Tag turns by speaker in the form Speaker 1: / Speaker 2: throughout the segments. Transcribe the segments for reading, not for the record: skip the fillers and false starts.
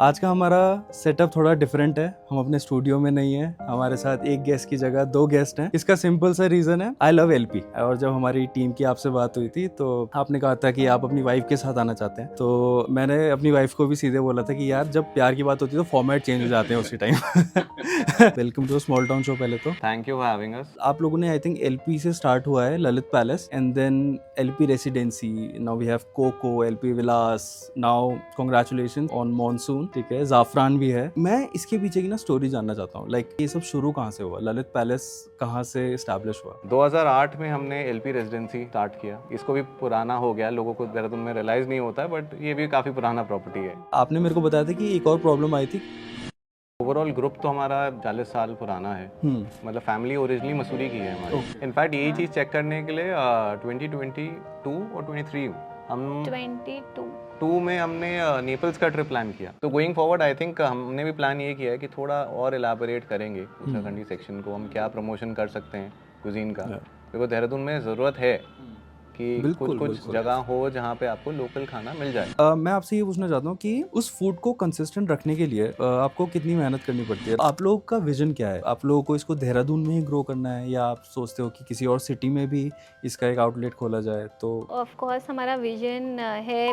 Speaker 1: आज का हमारा सेटअप थोड़ा डिफरेंट है। हम अपने स्टूडियो में नहीं है, हमारे साथ एक गेस्ट की जगह दो गेस्ट हैं। इसका सिंपल सा रीजन है, आई लव एलपी। और जब हमारी टीम की आपसे बात हुई थी तो आपने कहा था कि आप अपनी वाइफ के साथ आना चाहते हैं, तो मैंने अपनी वाइफ को भी सीधे बोला था कि यार जब प्यार की बात होती है तो फॉर्मेट चेंज हो जाते हैं उसी time. Welcome to small town show. पहले तो
Speaker 2: thank you for having us.
Speaker 1: आप लोगों ने आई थिंक एलपी से स्टार्ट हुआ है, Lalit palace, and then LP residency, now we have Coco, LP Vilas, now congratulation on monsoon, ठीक है, जाफरान भी है। मैं इसके पीछे की ना स्टोरी जानना चाहता हूँ, लाइक ये सब शुरू कहाँ से हुआ, ललित पैलेस कहाँ से एस्टैब्लिश हुआ?
Speaker 2: 2008 में हमने एलपी रेजिडेंसी स्टार्ट किया। इसको भी पुराना हो गया, लोगों को देहरादून में रियलाइज नहीं होता है, बट ये भी काफ़ी पुराना प्रॉपर्टी है।
Speaker 1: आपने मेरे को बताया था कि एक और प्रॉब्लम आई थी।
Speaker 2: ओवरऑल ग्रुप तो हमारा 40 साल पुराना है। मतलब फैमिली ओरिजिनली मसूरी की है हमारी। इनफैक्ट यही चीज़ चेक करने के लिए 2022 और 23 हम 22 में हमने नेपल्स का ट्रिप प्लान किया। तो गोइंग फॉरवर्ड आई थिंक हमने भी प्लान ये किया है कि थोड़ा और एलाबोरेट करेंगे उत्तराखंडी सेक्शन को, हम क्या प्रमोशन कर सकते हैं कुजीन का, क्योंकि देहरादून में ज़रूरत है कि कुछ जगह हो जहाँ पे आपको लोकल खाना मिल जाए।
Speaker 1: मैं आपसे ये पूछना चाहता हूँ कि उस फूड को कंसिस्टेंट रखने के लिए आपको कितनी मेहनत करनी पड़ती है? आप लोगों का विजन क्या है? आप लोगों को इसको देहरादून में ही ग्रो करना है या आप सोचते हो कि किसी और सिटी में भी इसका एक आउटलेट खोला जाए? तो
Speaker 3: ऑफ कोर्स हमारा विजन है।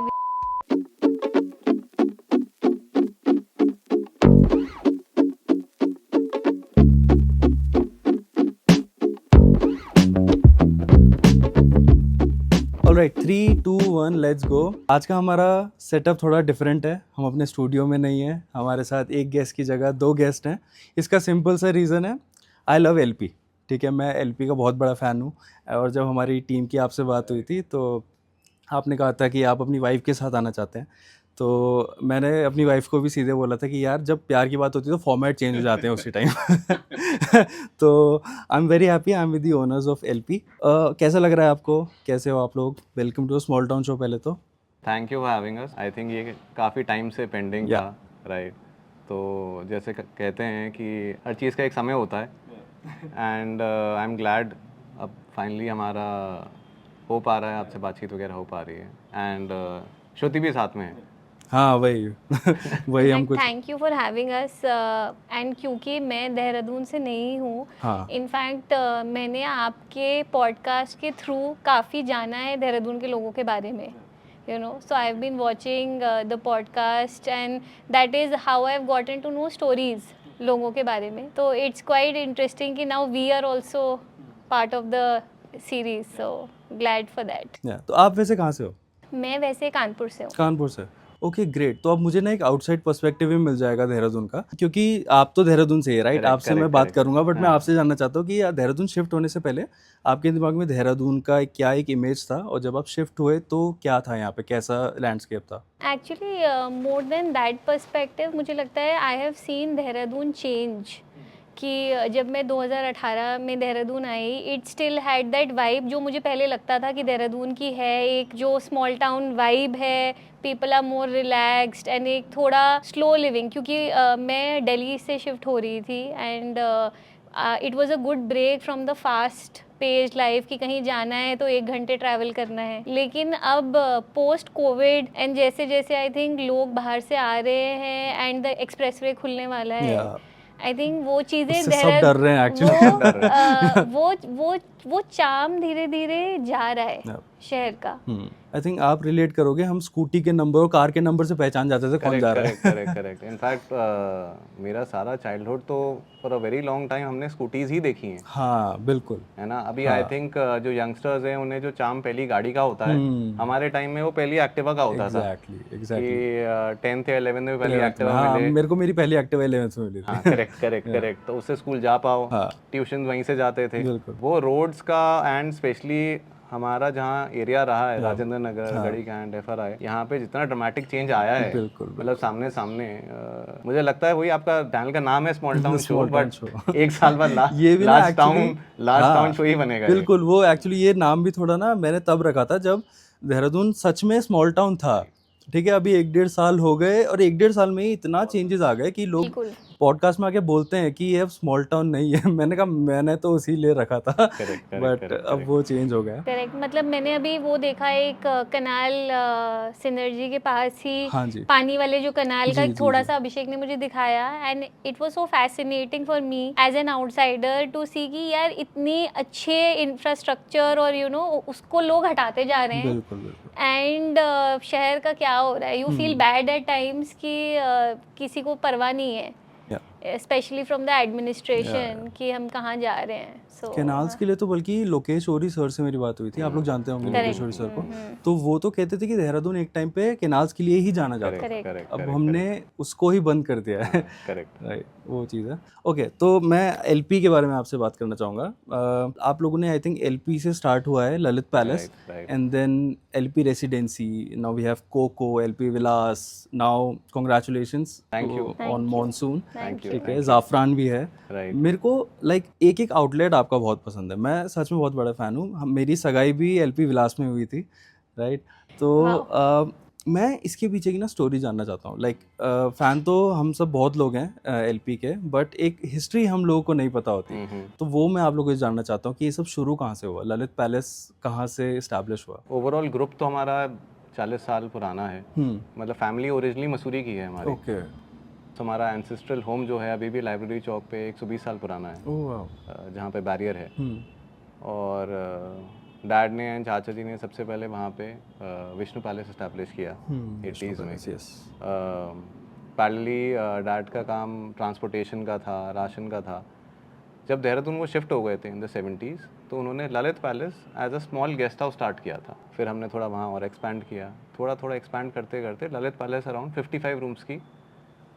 Speaker 1: Alright, 3, 2, 1, let's go. आज का हमारा सेटअप थोड़ा डिफरेंट है। हम अपने स्टूडियो में नहीं है, हमारे साथ एक गेस्ट की जगह दो गेस्ट हैं। इसका सिंपल सा रीज़न है, आई लव एलपी, ठीक है। मैं एलपी का बहुत बड़ा फ़ैन हूँ। और जब हमारी टीम की आपसे बात हुई थी तो आपने कहा था कि आप अपनी वाइफ के साथ आना चाहते हैं, तो मैंने अपनी वाइफ को भी सीधे बोला था कि यार जब प्यार की बात होती है तो फॉर्मेट चेंज हो जाते हैं उसी टाइम। तो I am very happy, I am with the owners of LP. कैसा लग रहा है आपको? कैसे हो आप लोग? Welcome to small town show. पहले तो
Speaker 2: thank you for having us. I think ये काफ़ी टाइम से पेंडिंग था, राइट। तो जैसे कहते हैं कि हर चीज़ का एक समय होता है, एंड आई एम ग्लैड अब फाइनली हमारा हो पा रहा है, आपसे बातचीत वगैरह हो पा रही है, एंड श्रुति भी साथ में है।
Speaker 1: हाँ वही वही हम कुछ
Speaker 3: thank you for having us. And क्योंकि मैं देहरादून से नहीं हूँ,
Speaker 1: हाँ
Speaker 3: इनफैक्ट मैंने आपके पॉडकास्ट के थ्रू काफ़ी जाना है देहरादून के लोगों के बारे में, you know, so I've been watching the podcast and that is how I've gotten to know stories लोगों के बारे में। तो it's quite interesting कि now we are also part of the series, so glad for that।
Speaker 1: तो आप वैसे कहाँ से हो?
Speaker 3: मैं वैसे कानपुर से हूँ।
Speaker 1: कानपुर से, ओके ग्रेट। तो अब मुझे ना एक आउटसाइड पर्सपेक्टिव भी मिल जाएगा देहरादून का, क्योंकि आप तो देहरादून से ही, राइट? आपसे मैं बात करूंगा, बट मैं आपसे जानना चाहता हूँ कि देहरादून शिफ्ट होने से पहले आपके दिमाग में देहरादून का क्या एक इमेज था, और जब आप शिफ्ट हुए तो क्या था यहाँ पे, कैसा लैंडस्केप था?
Speaker 3: Actually more than that perspective, मुझे लगता है I have seen Dehradun change. कि जब मैं 2018 में देहरादून आई, it still had that vibe जो मुझे पहले लगता था कि देहरादून की है, एक जो स्मॉल टाउन वाइब है, people are more relaxed and एक थोड़ा स्लो लिविंग, क्योंकि मैं दिल्ली से शिफ्ट हो रही थी and it was a good break from the fast pace life कि कहीं जाना है तो 1 घंटे ट्रैवल करना है। लेकिन अब पोस्ट कोविड एंड जैसे जैसे आई थिंक लोग बाहर से आ रहे हैं एंड द एक्सप्रेसवे खुलने वाला है, आई थिंक वो चीज़ें
Speaker 1: सब डर रहे हैं एक्चुअली।
Speaker 3: वो चार्म धीरे धीरे जा रहा है शहर का।
Speaker 1: आई थिंक आप रिलेट करोगे, हम स्कूटी के नंबर और कार के नंबर से पहचान जाते थे कौन जा रहा है।
Speaker 2: करेक्ट। इनफैक्ट मेरा सारा चाइल्डहुड तो for a very long time हमने स्कूटीज ही देखी हैं।
Speaker 1: हाँ बिल्कुल,
Speaker 2: है ना। अभी आई थिंक जो यंगस्टर्स हैं उन्हें जो चार्म पहली गाड़ी का होता है, हमारे टाइम में वो पहली एक्टिवा का होता था।
Speaker 1: एग्जैक्टली
Speaker 2: कि 10th या 11th में पहली एक्टिवा मिले।
Speaker 1: मेरे को मेरी पहली एक्टिवा 11th में मिली थी।
Speaker 2: हाँ करेक्ट। तो उससे स्कूल जा पाओ, ट्यूशन वहीं से जाते थे। वो रोड्स का एंड स्पेशली हमारा जहाँ एरिया रहा है, राजेंद्र नगर, गढ़ी कैंट, FRI, यहाँ पे जितना ड्रामेटिक चेंज आया है, मतलब सामने मुझे लगता है वही आपका चैनल का नाम है स्मॉल टाउन शो, बट 1 साल बाद लास्ट टाउन शो ही बनेगा।
Speaker 1: बिल्कुल, वो एक्चुअली ये नाम भी थोड़ा ना मैंने तब रखा था जब देहरादून सच में स्मॉल टाउन था, ठीक है। अभी 1-1.5 साल हो गए और 1-1.5 साल में ही इतना चेंजेस आ गए कि लोग पॉडकास्ट में आके बोलते हैं कि ये अब स्मॉल टाउन नहीं है। मैंने कहा मैंने तो उसी ले रखा था, बट अब वो चेंज हो गया।
Speaker 3: करेक्ट, मतलब मैंने अभी वो देखा एक कनाल सिनर्जी के पास ही,
Speaker 1: हाँ जी,
Speaker 3: पानी वाले जो कनाल का
Speaker 1: जी,
Speaker 3: एक
Speaker 1: जी,
Speaker 3: थोड़ा
Speaker 1: जी।
Speaker 3: सा अभिषेक ने मुझे दिखाया, and it was so fascinating for me as an outsider to see कि यार इतनी अच्छे इंफ्रास्ट्रक्चर और यू नो उसको लोग हटाते जा रहे हैं।
Speaker 1: बिल्कुल बिल्कुल।
Speaker 3: एंड शहर का क्या हो रहा है, you feel bad at times कि किसी को परवाह नहीं है, स्पेशली फ्रॉम द एडमिनिस्ट्रेशन कि हम कहाँ जा रहे हैं। सो
Speaker 1: कैनाल्स के लिए तो बल्कि लोकेश ओरी सर से मेरी बात हुई थी, आप लोग जानते होंगे लोकेश ओरी सर को, तो वो तो कहते थे कि देहरादून एक टाइम पे कैनाल्स के लिए ही जाना जाता था।
Speaker 3: करेक्ट,
Speaker 1: अब हमने उसको ही बंद कर दिया है।
Speaker 2: करेक्ट।
Speaker 1: राइट, वो चीज़ है। ओके, तो मैं एलपी के बारे में आपसे बात करना चाहूँगा। आप लोगों ने आई थिंक एलपी से स्टार्ट हुआ है Lalit palace, and then LP residency, now we have Coco, LP Vilas, now congratulations on monsoon, ठीक है, जाफरान भी है। मेरे को लाइक एक एक आउटलेट आपका बहुत पसंद है, मैं सच में बहुत बड़ा फ़ैन हूँ। मेरी सगाई भी एलपी विलास में हुई थी, राइट। तो मैं इसके पीछे की ना स्टोरी जानना चाहता हूँ। लाइक फ़ैन तो हम सब बहुत लोग हैं एलपी के, बट एक हिस्ट्री हम लोगों को नहीं पता होती, तो वो मैं आप लोगों से जानना चाहता हूँ कि ये सब शुरू कहाँ से हुआ, ललित पैलेस कहाँ से इस्टेब्लिश हुआ।
Speaker 2: ओवरऑल ग्रुप तो हमारा 40 साल पुराना है, मतलब फैमिली ओरिजिनली मसूरी की है हमारी।
Speaker 1: ओके।
Speaker 2: तो हमारा एंसेस्ट्रल होम जो है अभी भी लाइब्रेरी चौक पे 120 साल पुराना है, जहाँ पे बैरियर है। और डैड ने एंड चाचा जी ने सबसे पहले वहाँ पे विष्णु पैलेस इस्टेब्लिश किया 80s में। पैरेलली डैड का काम ट्रांसपोर्टेशन का था, राशन का था। जब देहरादून वो शिफ्ट हो गए थे इन द 70s, तो उन्होंने Lalit palace as a small guest house start किया था। फिर हमने थोड़ा वहाँ और एक्सपैंड किया, थोड़ा थोड़ा एक्सपैंड करते करते ललित पैलेस अराउंड 55 रूम्स की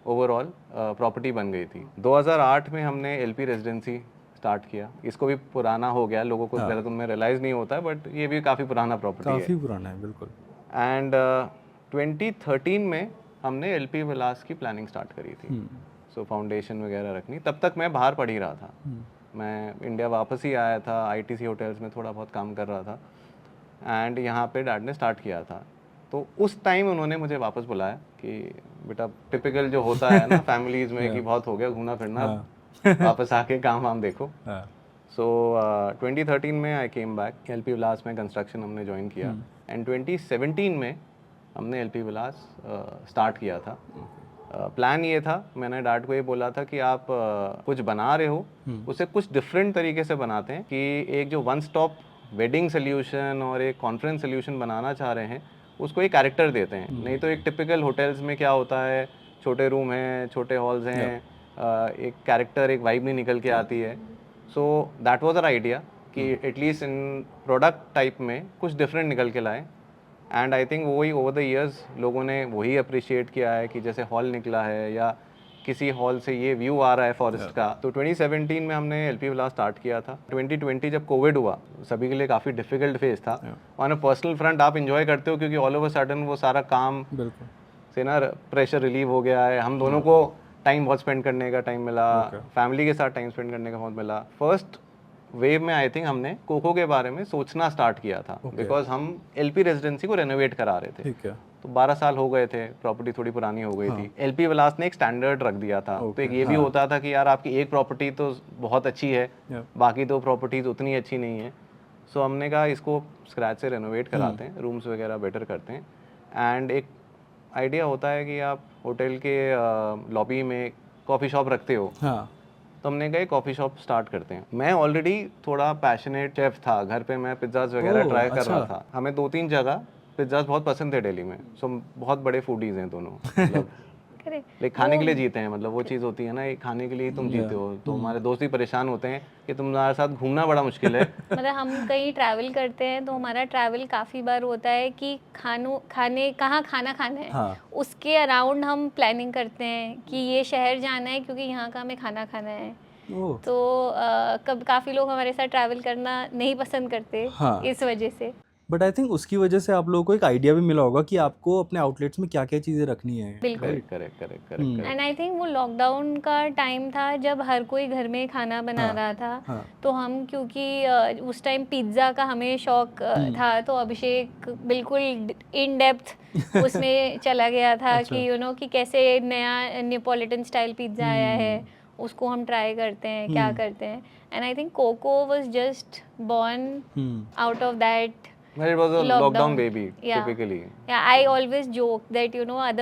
Speaker 2: ओवरऑल प्रॉपर्टी बन गई थी। 2008 में हमने एलपी रेजिडेंसी स्टार्ट किया। इसको भी पुराना हो गया, लोगों को देहरादून में रियलाइज़ नहीं होता है, बट ये भी काफ़ी पुराना प्रॉपर्टी है,
Speaker 1: काफ़ी पुराना है, बिल्कुल।
Speaker 2: एंड 2013 में हमने एलपी विलास की प्लानिंग स्टार्ट करी थी। सो फाउंडेशन वगैरह रखनी। तब तक मैं बाहर पढ़ ही रहा था, मैं इंडिया वापस ही आया था, आईटीसी होटल्स में थोड़ा बहुत काम कर रहा था, एंड यहाँ पे डैड ने स्टार्ट किया था। तो उस टाइम उन्होंने मुझे वापस बुलाया कि बेटा, टिपिकल जो होता है ना फैमिलीज में कि बहुत हो गया घूमना फिरना, वापस आके काम वाम देखो। सो 2013 में आई केम बैक, एलपी विलास में कंस्ट्रक्शन हमने ज्वाइन किया, एंड 2017 में हमने एलपी विलास स्टार्ट किया था। प्लान ये था, मैंने डैड को ये बोला था कि आप कुछ बना रहे हो उसे कुछ डिफरेंट तरीके से बनाते हैं, कि एक जो वन स्टॉप वेडिंग सोल्यूशन और एक कॉन्फ्रेंस सोल्यूशन बनाना चाह रहे हैं उसको एक कैरेक्टर देते हैं। नहीं तो एक टिपिकल होटल्स में क्या होता है, छोटे रूम हैं, छोटे हॉल्स हैं, एक कैरेक्टर, एक वाइब नहीं निकल के आती है। So that was our idea कि एटलीस्ट इन प्रोडक्ट टाइप में कुछ डिफरेंट निकल के लाए, एंड आई थिंक वही ओवर द इयर्स लोगों ने वही अप्रिशिएट किया है कि जैसे हॉल निकला है या किसी हॉल से ये व्यू आ रहा है फॉरेस्ट का। तो 2017 में हमने एलपी विलास स्टार्ट किया था। 2020 जब कोविड हुआ, सभी के लिए काफ़ी डिफिकल्ट फेज था। ऑन अ पर्सनल फ्रंट आप इंजॉय करते हो क्योंकि ऑल ओवर सडन वो सारा काम से ना प्रेशर रिलीव हो गया है। हम दोनों को टाइम बहुत स्पेंड करने का टाइम मिला, फैमिली के साथ टाइम स्पेंड करने का बहुत मिला। फर्स्ट वेव में आई थिंक हमने कोको के बारे में सोचना स्टार्ट किया था, बिकॉज हम एलपी रेजिडेंसी को रेनोवेट करा रहे थे।
Speaker 1: ठीक है।
Speaker 2: तो 12 साल हो गए थे, प्रॉपर्टी थोड़ी पुरानी हो गई थी। एलपी विलास ने एक स्टैंडर्ड रख दिया था। तो एक ये भी होता था कि यार आपकी एक प्रॉपर्टी तो बहुत अच्छी है, बाकी दो प्रॉपर्टीज उतनी अच्छी नहीं है। सो हमने कहा इसको स्क्रैच से रेनोवेट कराते हैं, रूम्स वगैरह बेटर करते हैं। एंड एक आइडिया होता है कि आप होटल के लॉबी में कॉफ़ी शॉप रखते हो, तो हमने कहा कॉफ़ी शॉप स्टार्ट करते हैं। मैं ऑलरेडी थोड़ा पैशनेट शेफ था, घर पे मैं पिज्ज़ाज वगैरह ट्राई कर रहा था। हमें 2-3 जगह पिज्ज़ाज बहुत पसंद थे दिल्ली में। सो बहुत बड़े फूडीज हैं दोनों, मतलब लाइक खाने के लिए जीते हैं। मतलब वो चीज़ होती है ना, एक खाने के लिए तुम जीते हो। तो हमारे दोस्त भी परेशान होते हैं कि तुम्हारे साथ घूमना बड़ा मुश्किल है।
Speaker 3: मतलब हम कहीं ट्रैवल करते हैं तो हमारा ट्रैवल काफ़ी बार होता है कि खाने कहाँ खाना खाना है, उसके अराउंड हम प्लानिंग करते हैं कि ये शहर जाना है क्योंकि यहाँ का हमें खाना खाना है। तो काफ़ी लोग हमारे साथ ट्रैवल करना नहीं पसंद करते इस वजह से।
Speaker 1: बट आई थिंक उसकी वजह से आप लोगों को एक आइडिया भी मिला होगा कि आपको अपने आउटलेट्स में क्या क्या चीज़ें रखनी है.
Speaker 3: बिल्कुल.
Speaker 2: करेक्ट.
Speaker 3: एंड आई थिंक वो लॉकडाउन का टाइम था जब हर कोई घर में खाना बना रहा था. तो हम क्योंकि उस टाइम पिज्ज़ा का हमें शौक था, तो अभिषेक बिल्कुल इन डेप्थ उसमें चला गया था कि कि कैसे नया नेपोलिटन स्टाइल पिज्ज़ा आया है, उसको हम ट्राई करते हैं, क्या करते हैं. And I think Coco was just born out of that.
Speaker 2: Well, it was a lockdown baby, typically.
Speaker 3: Yeah, I always joke that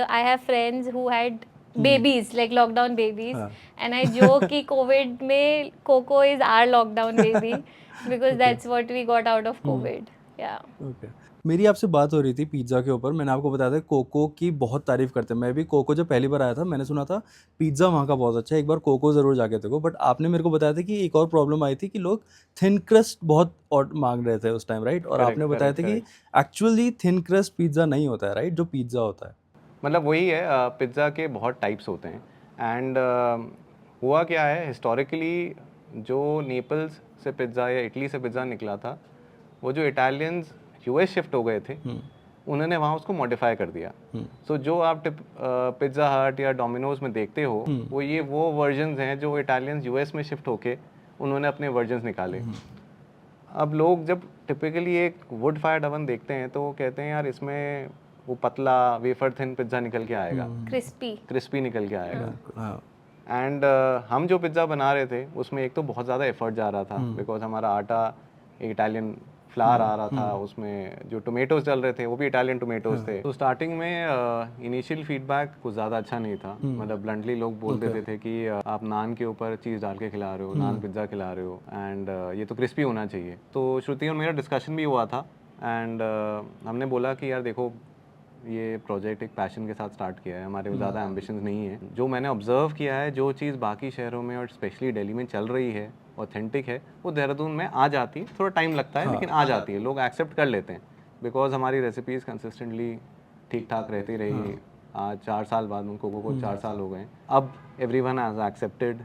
Speaker 3: I have friends who had babies, like lockdown babies, and I joke कि COVID में Coco is our lockdown baby because that's what we got out of COVID. Yeah.
Speaker 1: Okay. मेरी आपसे बात हो रही थी pizza के ऊपर. मैंने आपको बताया था कोको की बहुत तारीफ़ करते हैं. मैं भी कोको जब पहली बार आया था मैंने सुना था पिज़्ज़ा वहाँ का बहुत अच्छा है, एक बार कोको ज़रूर जाके देखो. बट आपने मेरे को बताया था कि एक और प्रॉब्लम आई थी कि लोग थिन क्रस्ट बहुत और मांग रहे थे उस टाइम, राइट? और आपने बताया था कि एक्चुअली थिन क्रस्ट पिज़्ज़ा नहीं होता है, राइट? जो पिज़्ज़ा होता है
Speaker 2: मतलब वही है, पिज़्ज़ा के बहुत टाइप्स होते हैं. एंड हुआ क्या है, हिस्टोरिकली जो नेपल्स से पिज़्ज़ा या इटली से पिज़्ज़ा निकला था, वो जो इटालियंस यूएस शिफ्ट हो गए थे उन्होंने वहाँ उसको मॉडिफाई कर दिया. सो जो आप पिज़्ज़ा हट या डोमिनोज में देखते हो वो वर्जन्स हैं जो इटालियंस यूएस में शिफ्ट होके उन्होंने अपने वर्जन्स निकाले. अब लोग जब टिपिकली एक वुड फायर्ड ओवन देखते हैं तो कहते हैं यार इसमें वो पतला वेफर थिन पिज़्ज़ा निकल के आएगा, क्रिस्पी निकल के आएगा. एंड हम जो पिज़्ज़ा बना रहे थे उसमें एक तो बहुत ज़्यादा एफर्ट जा रहा था बिकॉज हमारा आटा इटालियन फ्लावर आ रहा था, उसमें जो टोमेटोज चल रहे थे वो भी इटालियन टोमेटोज थे. तो स्टार्टिंग में इनिशियल फीडबैक कुछ ज़्यादा अच्छा नहीं था. मतलब ब्लंटली लोग बोल देते थे कि आप नान के ऊपर चीज़ डाल के खिला रहे हो, नान पिज़्ज़ा खिला रहे हो, एंड ये तो क्रिस्पी होना चाहिए. तो श्रुति और मेरा डिस्कशन भी हुआ था एंड हमने बोला कि यार देखो ये प्रोजेक्ट एक पैशन के साथ स्टार्ट किया है, हमारे ज़्यादा एम्बिशंस नहीं है. जो मैंने ऑब्जर्व किया है, जो चीज़ बाकी शहरों में और स्पेशली दिल्ली में चल रही है, ऑथेंटिक है, वो देहरादून में आ जाती है. थोड़ा टाइम लगता है लेकिन आ जाती है, लोग एक्सेप्ट कर लेते हैं बिकॉज हमारी रेसिपीज़ कंसिस्टेंटली ठीक ठाक रहती रही. आज 4 साल बाद उनको को 4 साल हो गए, अब एवरीवन हैज एक्सेप्टेड.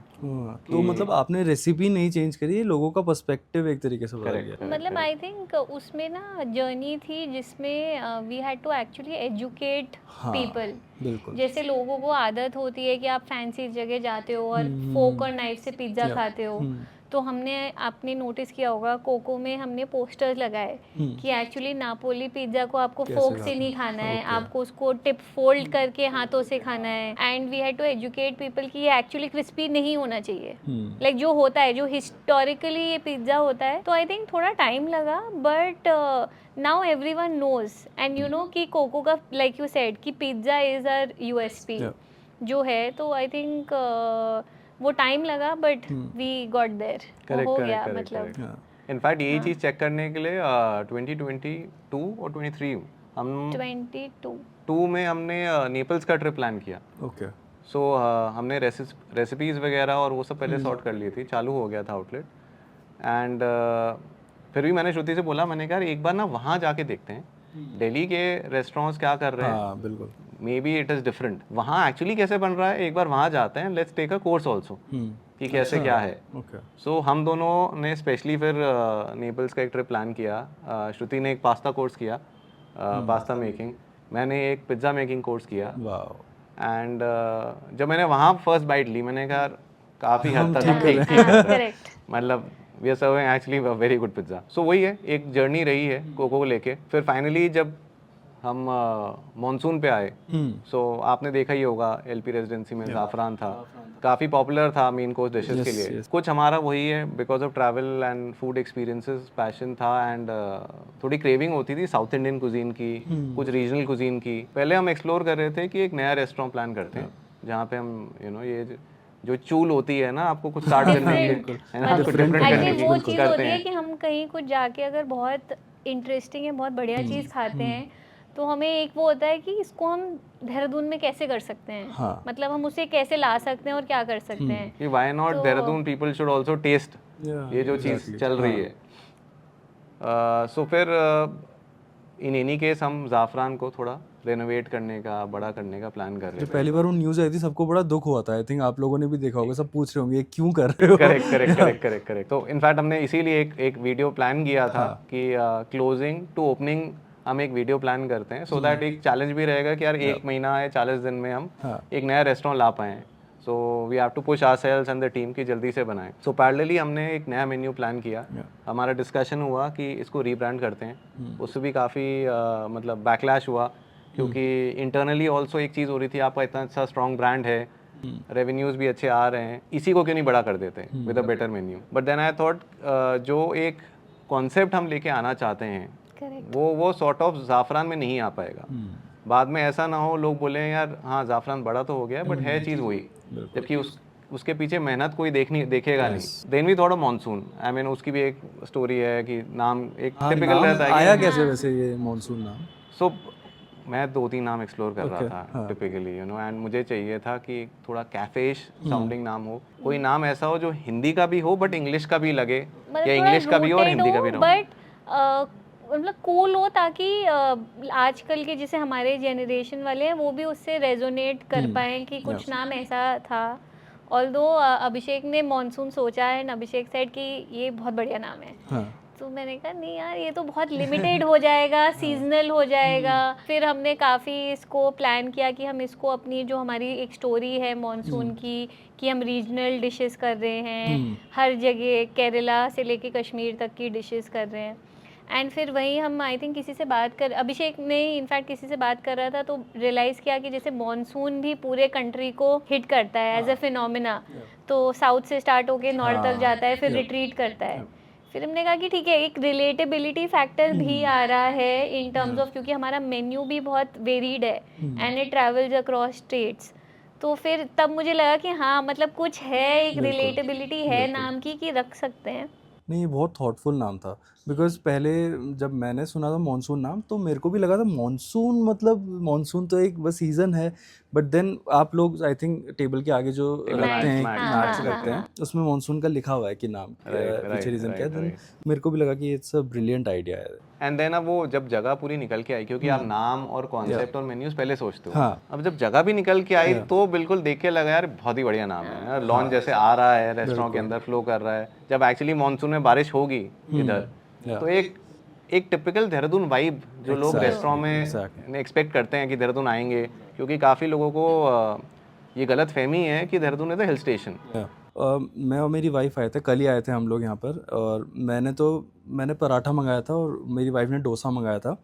Speaker 1: तो मतलब आपने रेसिपी नहीं चेंज करी, लोगों का पर्सपेक्टिव एक तरीके से बदल गया.
Speaker 3: मतलब आई थिंक उसमें ना जर्नी थी जिसमें we had to actually educate people. जैसे लोगों को आदत होती है कि आप फैंसी जगह जाते हो और फोक और नाइफ से पिज्ज़ा खाते हो. तो आपने नोटिस किया होगा कोको में हमने पोस्टर्स लगाए कि एक्चुअली नापोली पिज्ज़ा को आपको फोक से नहीं खाना है, आपको उसको टिप फोल्ड करके हाथों से खाना है. And we had to educate people कि ये एक्चुअली क्रिस्पी नहीं होना चाहिए, लाइक जो होता है, जो हिस्टोरिकली ये पिज्ज़ा होता है. तो आई थिंक थोड़ा टाइम लगा but now everyone knows and कि कोको का लाइक यू सेड कि पिज्ज़ा इज़ आवर यूएसपी जो है. तो आई थिंक वो टाइम लगा बट वी गॉट देयर, हो गया. मतलब
Speaker 2: इनफैक्ट यही चीज़ चेक करने के लिए 2022 और 23 हम 22 में हमने नेपल्स का ट्रिप प्लान किया.
Speaker 1: ओके.
Speaker 2: सो हमने रेसिपीज़ वगैरह और वो सब पहले सॉर्ट कर ली थी, चालू हो गया था आउटलेट. एंड फिर भी मैंने श्रुति से बोला, मैंने कहा एक बार ना वहाँ जाके देखते हैं दिल्ली के रेस्टोरेंट्स क्या कर रहे हैं.
Speaker 1: बिल्कुल.
Speaker 2: Maybe it is different, वहाँ एक्चुअली कैसे बन रहा है, एक बार वहाँ जाते हैं, let's take a course also कि कैसे क्या है. सो हम दोनों ने स्पेशली फिर नेपल्स का एक ट्रिप प्लान किया. श्रुति ने एक पास्ता कोर्स किया, पास्ता मेकिंग. मैंने एक पिज़्ज़ा मेकिंग कोर्स किया. एंड जब मैंने वहाँ फर्स्ट बाइट ली मैंने कहा काफ़ी हद तक ठीक मतलब we are serving actually a very good pizza. So वही है, एक जर्नी रही है कोको को लेके. फिर फाइनली जब हम मॉनसून पे आए, सो आपने देखा ही होगा एलपी रेजिडेंसी में ज़ाफ़रान था, काफ़ी पॉपुलर था मेन कोर्स डिशेस के लिए. कुछ हमारा वही है because of travel and food experiences, passion था एंड थोड़ी क्रेविंग होती थी साउथ इंडियन कुजीन की, कुछ रीजनल कुजीन की. पहले हम एक्सप्लोर कर रहे थे कि एक नया रेस्टोरेंट प्लान करते हैं जहाँ पे हम ये जो चूल होती है ना आपको कुछ स्टार्ट करने की, है ना, कुछ डिफरेंट करने की
Speaker 3: वो चीज़ होती है कि हम कहीं कुछ जाके अगर बहुत इंटरेस्टिंग है, बहुत बढ़िया चीज़ खाते हैं तो हमें एक वो होता है कि इसको हम देहरादून में कैसे कर सकते हैं. मतलब हम उसे कैसे ला सकते हैं और क्या कर सकते हैं
Speaker 2: कि why not Dehradun people should also taste ये जो चीज़ चल रही है. सो फिर इन एनी केस हम ज़ाफ़रान को थोड़ा रेनोवेट करने का, बड़ा करने का प्लान कर रहे
Speaker 1: जो
Speaker 2: थे।
Speaker 1: पहली बार वो न्यूज़ आई थी सबको बड़ा दुख हुआ था। आई थिंक आप लोगों ने भी देखा होगा, सब पूछ रहे होंगे ये क्यों कर रहे हो।
Speaker 2: करेक्ट। तो इनफैक्ट हमने इसीलिए एक वीडियो प्लान किया था कि क्लोजिंग टू ओपनिंग हम एक वीडियो प्लान करते हैं, सो दैट एक चैलेंज भी रहेगा कि यार 1 महीना या 40 दिन में हम एक नया रेस्टोरेंट ला पाएँ। So we have to push ourselves and the team की जल्दी से बनाएं। सो पैरेलली हमने एक नया मेन्यू प्लान किया। हमारा डिस्कशन हुआ कि इसको रीब्रांड करते हैं। उससे भी काफ़ी मतलब बैकलैश हुआ, क्योंकि इंटरनली ऑल्सो एक चीज़ हो रही थी, आपका इतना अच्छा स्ट्रॉन्ग ब्रांड है, रेवेन्यूज़ भी अच्छे आ रहे हैं, इसी को क्यों नहीं बड़ा कर देते with a better menu. But then I thought जो एक कॉन्सेप्ट हम लेके आना चाहते हैं वो सॉर्ट ऑफ ज़ाफ़रान में नहीं आ पाएगा। बाद में ऐसा ना हो लोग बोले यार हाँ ज़ाफ़रान बड़ा तो हो गया बट है चीज़ वही, जबकि उसके पीछे मेहनत कोई देखेगा नहीं। देन भी थोड़ा मॉनसून, आई मीन उसकी भी एक स्टोरी है कि नाम एक टिपिकल रहता है।
Speaker 1: आया कैसे वैसे ये मॉनसून नाम?
Speaker 2: सो मैं 2-3 नाम एक्सप्लोर कर रहा था टिपिकली, यू नो, एंड मुझे चाहिए था कि थोड़ा कैफेश साउंडिंग नाम हो, कोई नाम ऐसा हो जो हिंदी का भी हो बट इंग्लिश का भी लगे, या इंग्लिश का भी हो और हिंदी का भी ना हो,
Speaker 3: बट मतलब कूल हो, ताकि आजकल के जैसे हमारे जनरेशन वाले हैं वो भी उससे रेजोनेट कर पाएँ कि कुछ नाम ऐसा था। ऑल्दो अभिषेक ने मॉनसून सोचा है एंड अभिषेक सेड कि ये बहुत बढ़िया नाम है। तो मैंने कहा नहीं यार ये तो बहुत लिमिटेड हो जाएगा, सीजनल हो जाएगा। फिर हमने काफ़ी इसको प्लान किया कि हम इसको अपनी जो हमारी एक स्टोरी है मॉनसून की, कि हम रीजनल डिशेस कर रहे हैं, हर जगह केरला से लेके कश्मीर तक की डिशेस कर रहे हैं। एंड फिर वही हम आई थिंक किसी से बात कर, अभिषेक ने इनफैक्ट किसी से बात कर रहा था तो रियलाइज़ किया कि जैसे मॉनसून भी पूरे कंट्री को हिट करता है एज अ फिनोमिना, तो साउथ से स्टार्ट होके नॉर्थ तक जाता है, फिर रिट्रीट करता है। फिर हमने कहा कि ठीक है, एक रिलेटेबिलिटी फैक्टर भी आ रहा है इन टर्म्स ऑफ, क्योंकि हमारा मेन्यू भी बहुत वेरीड है and it travels across states. तो फिर तब मुझे लगा कि हाँ मतलब कुछ है, एक रिलेटेबिलिटी है नाम की कि रख सकते हैं।
Speaker 1: नहीं, ये बहुत थॉटफुल नाम था, बिकॉज पहले जब मैंने सुना था मॉनसून नाम तो मेरे को भी लगा था मॉनसून मतलब मॉनसून तो एक बस सीज़न है, बट देन आप लोग आई थिंक टेबल के आगे जो रखते हैं मैट्स रखते हैं उसमें मॉनसून का लिखा हुआ है कि नाम पीछे रीज़न क्या है, देन मेरे को भी लगा कि इट्स अ ब्रिलियंट आइडिया है।
Speaker 2: एंड देन अब वो जब जगह पूरी निकल के आई, क्योंकि आप नाम और कॉन्सेप्ट और मेन्यूज पहले सोचते हो, अब जब जगह भी निकल के आई तो बिल्कुल देख के लगा यार बहुत ही बढ़िया नाम है। लॉन्च जैसे आ रहा है, रेस्टोरेंट के अंदर फ्लो कर रहा है, जब एक्चुअली मॉनसून में बारिश होगी इधर तो एक टिपिकल देहरादून वाइब जो लोग रेस्टोरेंट में एक्सपेक्ट करते हैं कि देहरादून आएंगे, क्योंकि काफ़ी लोगों को ये गलत फहमी है कि Dehradun is a hill station.
Speaker 1: मैं और मेरी वाइफ आए थे, कल ही आए थे हम लोग यहाँ पर, और मैंने पराठा मंगाया था और मेरी वाइफ ने डोसा मंगाया था।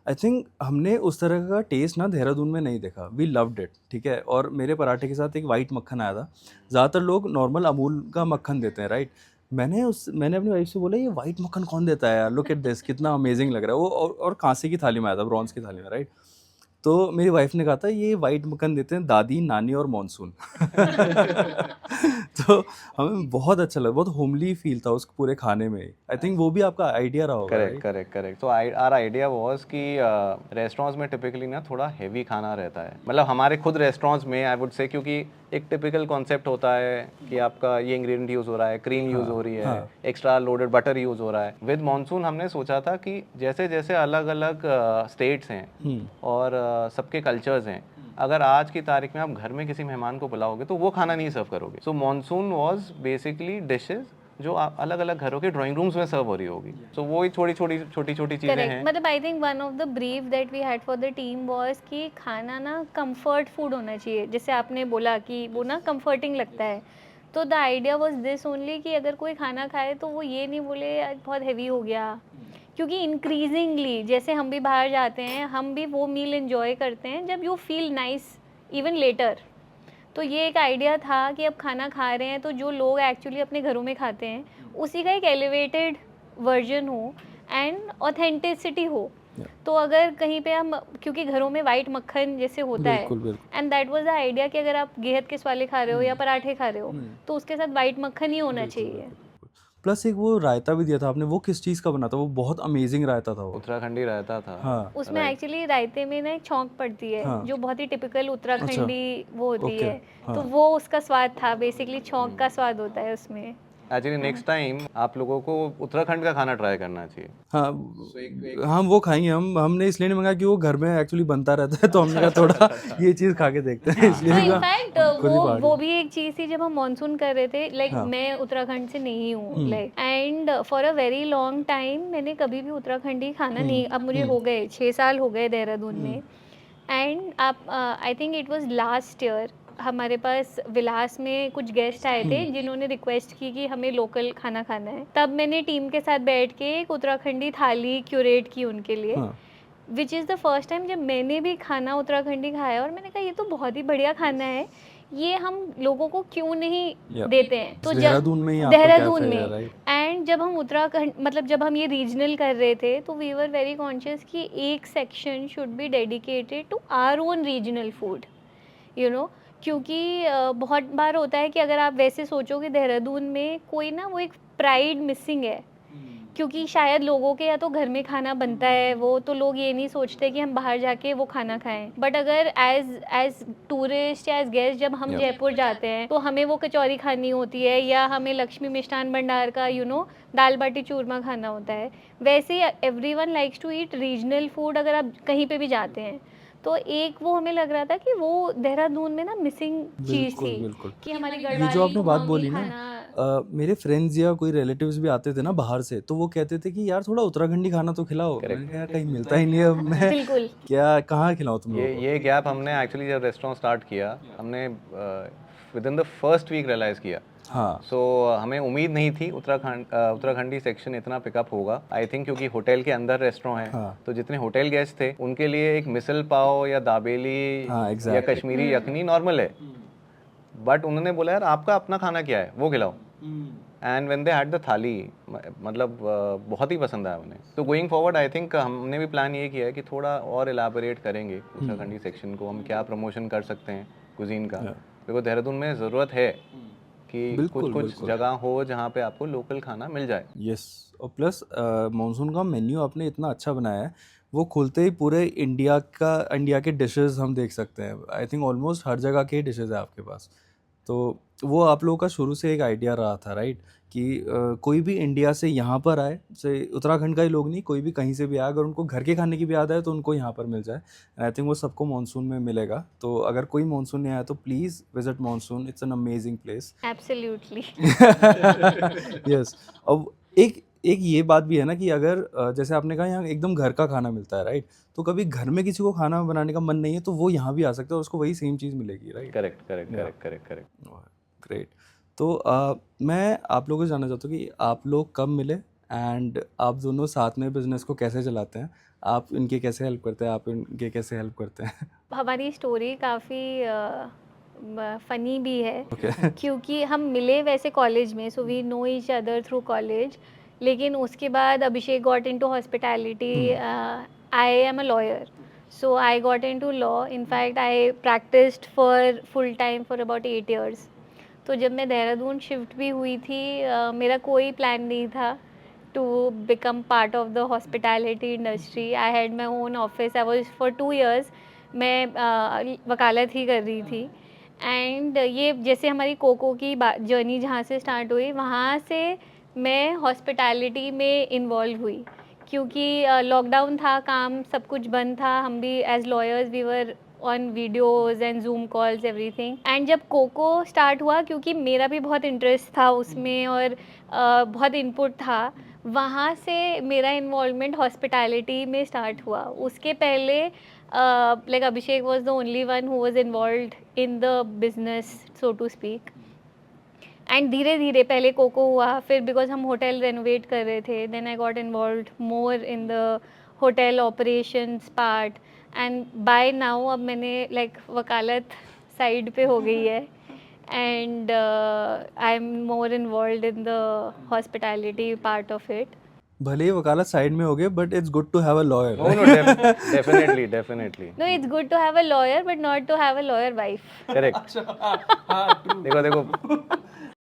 Speaker 1: आई थिंक हमने उस तरह का टेस्ट ना देहरादून में नहीं देखा। वी लव्ड इट, ठीक है। और मेरे पराठे के साथ एक वाइट मक्खन आया था। ज़्यादातर लोग नॉर्मल अमूल का मक्खन देते हैं, राइट। मैंने अपनी वाइफ से बोला ये वाइट मक्खन कौन देता है यार, लुक एट दिस, कितना अमेजिंग लग रहा है वो। और कांसे की थाली में आया था, ब्रॉन्ज की थाली में, राइट। तो मेरी वाइफ ने कहा था ये वाइट मक्खन देते हैं दादी, नानी और मॉनसून। तो हमें बहुत अच्छा लगा, बहुत होमली फील था उस पूरे खाने में। आई थिंक वो भी आपका आइडिया रहा होगा।
Speaker 2: करेक्ट। तो आवर आइडिया वाज कि रेस्टोरेंट्स में टिपिकली ना थोड़ा हेवी खाना रहता है, मतलब हमारे खुद रेस्टोरेंट्स में आई वुड से, क्योंकि एक टिपिकल कॉन्सेप्ट होता है कि आपका ये इंग्रेडिएंट यूज़ हो रहा है, क्रीम यूज़ हो रही है, एक्स्ट्रा लोडेड बटर यूज़ हो रहा है। विद मॉनसून हमने सोचा था कि जैसे जैसे अलग अलग स्टेट्स हैं और सबके कल्चर्स हैं, अगर आज की तारीख में आप घर में किसी मेहमान को बुलाओगे तो वो खाना नहीं सर्व करोगे। सो मॉनसून वाज बेसिकली डिशेस जो अलग अलग घरों के ड्राइंग रूम्स में सर्व हो रही होगी। सो वो ही छोटी छोटी चीज़ें हैं।
Speaker 3: मतलब I think one of the brief that we had for the team was कि खाना ना कंफर्ट फूड होना चाहिए। जैसे आपने बोला कि वो ना कंफर्टिंग लगता है, तो the idea was this only कि अगर कोई खाना खाए तो वो ये नहीं बोले यार बहुत हैवी हो गया, क्योंकि इंक्रीजिंगली जैसे हम भी बाहर जाते हैं, हम भी वो मील एंजॉय करते हैं जब you feel nice even later. तो ये एक आइडिया था कि अब खाना खा रहे हैं तो जो लोग एक्चुअली अपने घरों में खाते हैं उसी का एक एलिवेटेड वर्जन हो एंड ऑथेंटिसिटी हो। तो अगर कहीं पे हम, क्योंकि घरों में वाइट मक्खन जैसे होता है, and that was the idea कि अगर आप गेहत के स्वाले खा रहे हो या पराठे खा रहे हो तो उसके साथ वाइट मक्खन ही होना चाहिए।
Speaker 1: प्लस एक वो रायता भी दिया था आपने, वो किस चीज़ का बना था? वो बहुत अमेजिंग रायता था, वो
Speaker 2: उत्तराखंडी रायता था।
Speaker 1: हाँ।
Speaker 3: उसमें एक्चुअली रायते में ना एक छौंक पड़ती है, जो बहुत ही टिपिकल उत्तराखंडी वो होती है, तो वो उसका स्वाद था। बेसिकली छौंक का स्वाद होता है उसमें।
Speaker 2: एक्चुअली नेक्स्ट टाइम आप लोगों को उत्तराखंड का खाना ट्राई करना चाहिए।
Speaker 1: हाँ हम वो खाएंगे, हमने इसलिए नहीं मंगाया कि वो घर में एक्चुअली बनता रहता है, तो हमने कहा थोड़ा ये चीज़ खा के देखते हैं, इसलिए
Speaker 3: तो
Speaker 1: कहा,
Speaker 3: इनफैक्ट
Speaker 1: खुद ही पहाड़ी।
Speaker 3: वो भी एक चीज़ थी जब हम मॉनसून कर रहे थे, लाइक
Speaker 1: हाँ।
Speaker 3: मैं उत्तराखंड से नहीं हूँ, like and for a very long time मैंने कभी भी उत्तराखंडी खाना नहीं, अब मुझे हो गए 6 साल हो गए देहरादून में। एंड आप I think it was last year हमारे पास विलास में कुछ गेस्ट आए थे जिन्होंने रिक्वेस्ट की कि हमें लोकल खाना खाना है, तब मैंने टीम के साथ बैठ के एक उत्तराखंडी थाली क्यूरेट की उनके लिए, which is the first time जब मैंने भी खाना उत्तराखंडी खाया और मैंने कहा ये तो बहुत ही बढ़िया खाना है, ये हम लोगों को क्यों नहीं देते हैं। तो
Speaker 1: देहरादून में ही आपका
Speaker 3: देहरादून
Speaker 1: कैफे है,
Speaker 3: में
Speaker 1: right?
Speaker 3: एंड जब हम उत्तराखंड मतलब जब हम ये रीजनल कर रहे थे तो वी वर वेरी कॉन्शियस कि एक section should be dedicated to our own regional food, you know, क्योंकि बहुत बार होता है कि अगर आप वैसे सोचो कि देहरादून में कोई ना वो एक प्राइड मिसिंग है, क्योंकि शायद लोगों के या तो घर में खाना बनता है वो, तो लोग ये नहीं सोचते कि हम बाहर जाके वो खाना खाएं। बट अगर एज टूरिस्ट या एज गेस्ट जब हम जयपुर जाते हैं तो हमें वो कचौरी खानी होती है या हमें लक्ष्मी मिष्ठान भंडार का दाल बाटी चूरमा खाना होता है। वैसे everyone likes to eat regional food अगर आप कहीं पे भी जाते हैं, तो एक वो हमें लग रहा था कि वो देहरादून में ना मिसिंग चीज़ थी कि हमारी
Speaker 1: ये जो आपने बात बोली ना, मेरे फ्रेंड्स या कोई रिलेटिव्स भी आते थे ना बाहर से, तो वो कहते थे कि यार थोड़ा उत्तराखंडी खाना तो खिलाओ। मैंने कहा यार कहीं मिलता ही नहीं है, मैं
Speaker 3: बिल्कुल
Speaker 1: क्या कहाँ खिलाऊं तुम लोगों को।
Speaker 2: ये गैप हमने एक्चुअली जब रेस्टोरेंट स्टार्ट किया हमने within the first week realise किया।
Speaker 1: हाँ
Speaker 2: सो हमें उम्मीद नहीं थी उत्तराखंडी सेक्शन इतना पिकअप होगा, आई थिंक क्योंकि होटल के अंदर रेस्टोरेंट है।
Speaker 1: हाँ।
Speaker 2: तो जितने होटल गेस्ट थे उनके लिए एक मिसल पाव या दाबेली
Speaker 1: हाँ, exactly.
Speaker 2: या कश्मीरी यखनी नॉर्मल है, बट उन्होंने बोला यार आपका अपना खाना क्या है वो खिलाओ। And when they had the थाली, मतलब बहुत ही पसंद आया उन्हें। तो गोइंग फॉरवर्ड आई थिंक हमने भी प्लान ये किया है कि थोड़ा और एलाबोरेट करेंगे उत्तराखंडी सेक्शन को, हम क्या प्रमोशन कर सकते हैं कुजीन का, बिकॉज देहरादून में ज़रूरत है कि कुछ जगह हो जहाँ पे आपको लोकल खाना मिल जाए।
Speaker 1: यस, और प्लस मानसून का मेन्यू आपने इतना अच्छा बनाया है, वो खुलते ही पूरे इंडिया के डिशेस हम देख सकते हैं। आई थिंक ऑलमोस्ट हर जगह के डिशेस है आपके पास, तो वो आप लोगों का शुरू से एक आइडिया रहा था, राइट, कि कोई भी इंडिया से यहाँ पर आए, से उत्तराखंड का ही लोग नहीं, कोई भी कहीं से भी आए, अगर उनको घर के खाने की भी याद आए तो उनको यहाँ पर मिल जाए। एंड आई थिंक वो सबको मानसून में मिलेगा। तो अगर कोई मानसून नहीं आया तो please visit monsoon, it's an amazing place.
Speaker 3: Absolutely
Speaker 1: yes. अब एक ये बात भी है ना कि अगर जैसे आपने कहा यहाँ एकदम घर का खाना मिलता है, राइट, तो कभी घर में किसी को खाना बनाने का मन नहीं है तो वो यहाँ भी आ सकता है और उसको वही सेम चीज़ मिलेगी, राइट।
Speaker 2: करेक्ट।
Speaker 1: ग्रेट। तो मैं आप लोगों को जानना चाहता हूँ कि आप लोग कब मिले एंड आप दोनों साथ में बिजनेस को कैसे चलाते हैं, आप इनके कैसे हेल्प करते हैं, आप इनके कैसे हेल्प करते हैं।
Speaker 3: हमारी स्टोरी काफ़ी फ़नी भी है
Speaker 1: Okay.
Speaker 3: क्योंकि हम मिले वैसे कॉलेज में, so we know each other through college, लेकिन उसके बाद Abhishek got into hospitality, I am a lawyer, so I got into law. In fact I practised for full time for about 8 years। तो जब मैं देहरादून शिफ्ट भी हुई थी, मेरा कोई प्लान नहीं था to become part of the hospitality industry. I had my own office, I was for 2 years मैं वकालत ही कर रही थी। एंड ये जैसे हमारी कोको की जर्नी जहाँ से स्टार्ट हुई, वहाँ से मैं हॉस्पिटैलिटी में इन्वॉल्व हुई, क्योंकि लॉकडाउन था, काम सब कुछ बंद था, हम भी as lawyers we were on videos and Zoom calls everything. And जब कोको स्टार्ट हुआ, क्योंकि मेरा भी बहुत इंटरेस्ट था उसमें और बहुत इनपुट था, वहाँ से मेरा इन्वॉल्वमेंट हॉस्पिटैलिटी में स्टार्ट हुआ। उसके पहले like Abhishek was the only one who was involved in the business, so to speak. And धीरे धीरे पहले कोको हुआ, फिर बिकॉज हम होटल रेनोवेट कर रहे थे, then I got involved more in the hotel operations part. And by now अब मैंने लाइक वकालत साइड पे हो गई है, and I am more involved in the hospitality part of it.
Speaker 1: भले ही वकालत साइड में हो गए, but it's good to have a lawyer.
Speaker 2: No, definitely.
Speaker 3: No, it's good to have a lawyer, but not to have a lawyer wife.
Speaker 2: Correct. देखो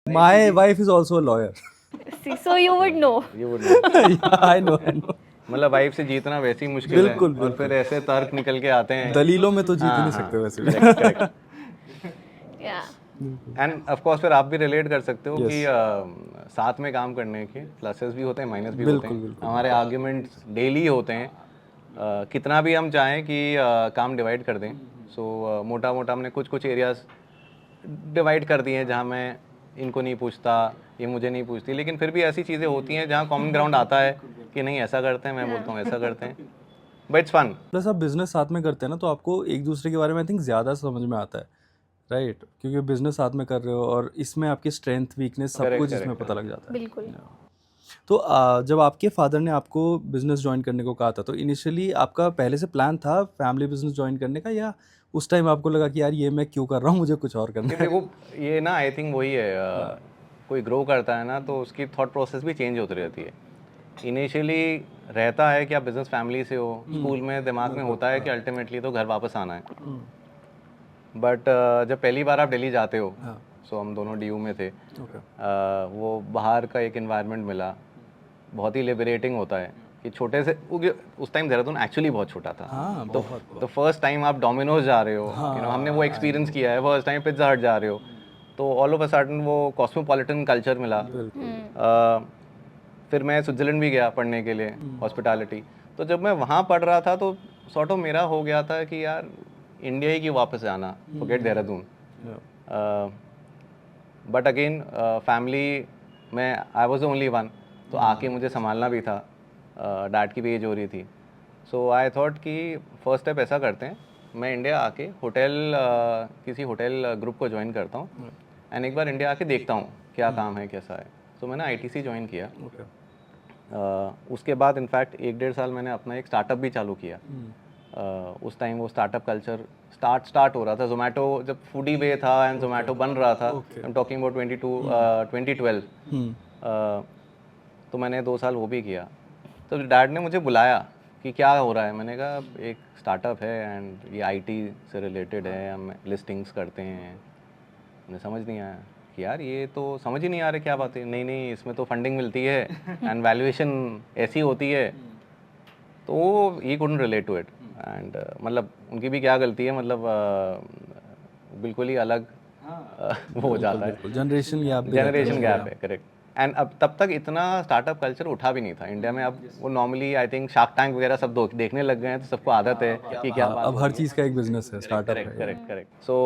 Speaker 1: my wife is also a lawyer.
Speaker 3: See, so you would know.
Speaker 2: ये would know.
Speaker 1: I know
Speaker 2: मतलब wife से जीतना वैसे ही मुश्किल है,
Speaker 1: बिल्कुल,
Speaker 2: और फिर ऐसे तर्क निकल के आते हैं।
Speaker 1: दलीलों में तो जीत ही नहीं
Speaker 2: हाँ,
Speaker 1: सकते वैसे भी।
Speaker 2: correct.
Speaker 3: Yeah.
Speaker 2: End of course फिर आप भी रिलेट कर सकते हो कि साथ में काम करने के प्लसेस भी होते हैं, माइनस भी होते हैं। हमारे आर्ग्यूमेंट्स डेली होते हैं, कितना भी हम चाहें कि काम डिवाइड कर दें। सो मोटा मोटा हमने कुछ कुछ एरियाज डिवाइड कर दिए हैं जहाँ मैं इनको नहीं पूछता, ये मुझे नहीं पूछती, लेकिन फिर भी ऐसी चीज़ें होती हैं जहाँ कॉमन ग्राउंड आता है कि नहीं ऐसा करते हैं, मैं बोलता हूँ ऐसा करते हैं, बट इट्स फन।
Speaker 1: प्लस आप बिजनेस साथ में करते हैं ना, तो आपको एक दूसरे के बारे में आई थिंक ज़्यादा समझ में आता है, राइट? क्योंकि बिजनेस साथ में कर रहे हो और इसमें आपकी स्ट्रेंथ वीकनेस सब कुछ इसमें पता लग जाता है।
Speaker 3: बिल्कुल।
Speaker 1: तो जब आपके फादर ने आपको बिजनेस ज्वाइन करने को कहा था, तो इनिशियली आपका पहले से प्लान था फैमिली बिजनेस ज्वाइन करने का, या उस टाइम आपको लगा कि यार ये मैं क्यों कर रहा हूँ, मुझे कुछ और करना है?
Speaker 2: देखो ये ना आई थिंक वही है, कोई ग्रो करता है ना तो उसकी थॉट प्रोसेस भी चेंज होती रहती है। इनिशियली रहता है कि आप बिजनेस फैमिली से हो, स्कूल में दिमाग में होता है कि अल्टीमेटली तो घर वापस आना है, बट जब पहली बार आप दिल्ली जाते हो, सो हम दोनों DU में थे, वो बाहर का एक एनवायरनमेंट मिला, बहुत ही लिबरेटिंग होता है कि छोटे से, उस टाइम देहरादून एक्चुअली बहुत छोटा था, तो फर्स्ट टाइम आप डोमिनोज जा रहे हो, यू नो हमने वो एक्सपीरियंस किया है, फर्स्ट टाइम पिज़्ज़ा हट जा रहे हो, तो ऑल ऑफ अ सडन वो कॉस्मोपॉलिटन कल्चर मिला। फिर मैं स्विट्ज़रलैंड भी गया पढ़ने के लिए हॉस्पिटैलिटी, तो जब मैं वहाँ पढ़ रहा था तो सॉर्ट ऑफ मेरा हो गया था कि यार इंडिया ही क्यों वापस आना, forget Dehradun. But again family में I was the only one, तो आके मुझे संभालना भी था, डैड की भी एज हो रही थी, सो आई थॉट कि फर्स्ट स्टेप ऐसा करते हैं, मैं इंडिया आके होटल किसी होटल ग्रुप को ज्वाइन करता हूँ एंड एक बार इंडिया आके देखता हूँ क्या काम है कैसा है। तो मैंने ITC ज्वाइन किया। उसके बाद इनफैक्ट 1-1.5 साल मैंने अपना एक स्टार्टअप भी चालू किया। उस टाइम वो स्टार्टअप कल्चर स्टार्ट हो रहा था, जोमेटो जब फूडी वे था एंड जोमेटो बन रहा था, आई एम टॉकिंग अबाउट 2012। तो मैंने 2 साल वो भी किया। तो डैड ने मुझे बुलाया कि क्या हो रहा है, मैंने कहा एक स्टार्टअप है एंड ये IT से रिलेटेड है, हम लिस्टिंग्स करते हैं। मुझे समझ नहीं आया कि यार ये तो समझ ही नहीं आ रहा क्या बात है, नहीं इसमें तो फंडिंग मिलती है एंड वैल्यूएशन ऐसी होती है, तो ही couldn't relate to it and मतलब उनकी भी क्या गलती है, मतलब बिल्कुल ही अलग वो हो जाता है, जनरेशन गैप है, करेक्ट। एंड अब तब तक इतना स्टार्टअप कल्चर उठा भी नहीं था इंडिया में। अब वो normally I think shark tank वगैरह सब देखने लग गए हैं, तो सबको आदत है कि क्या बात,
Speaker 1: अब हर चीज़ का एक बिजनेस है, स्टार्टअप है।
Speaker 2: करेक्ट। सो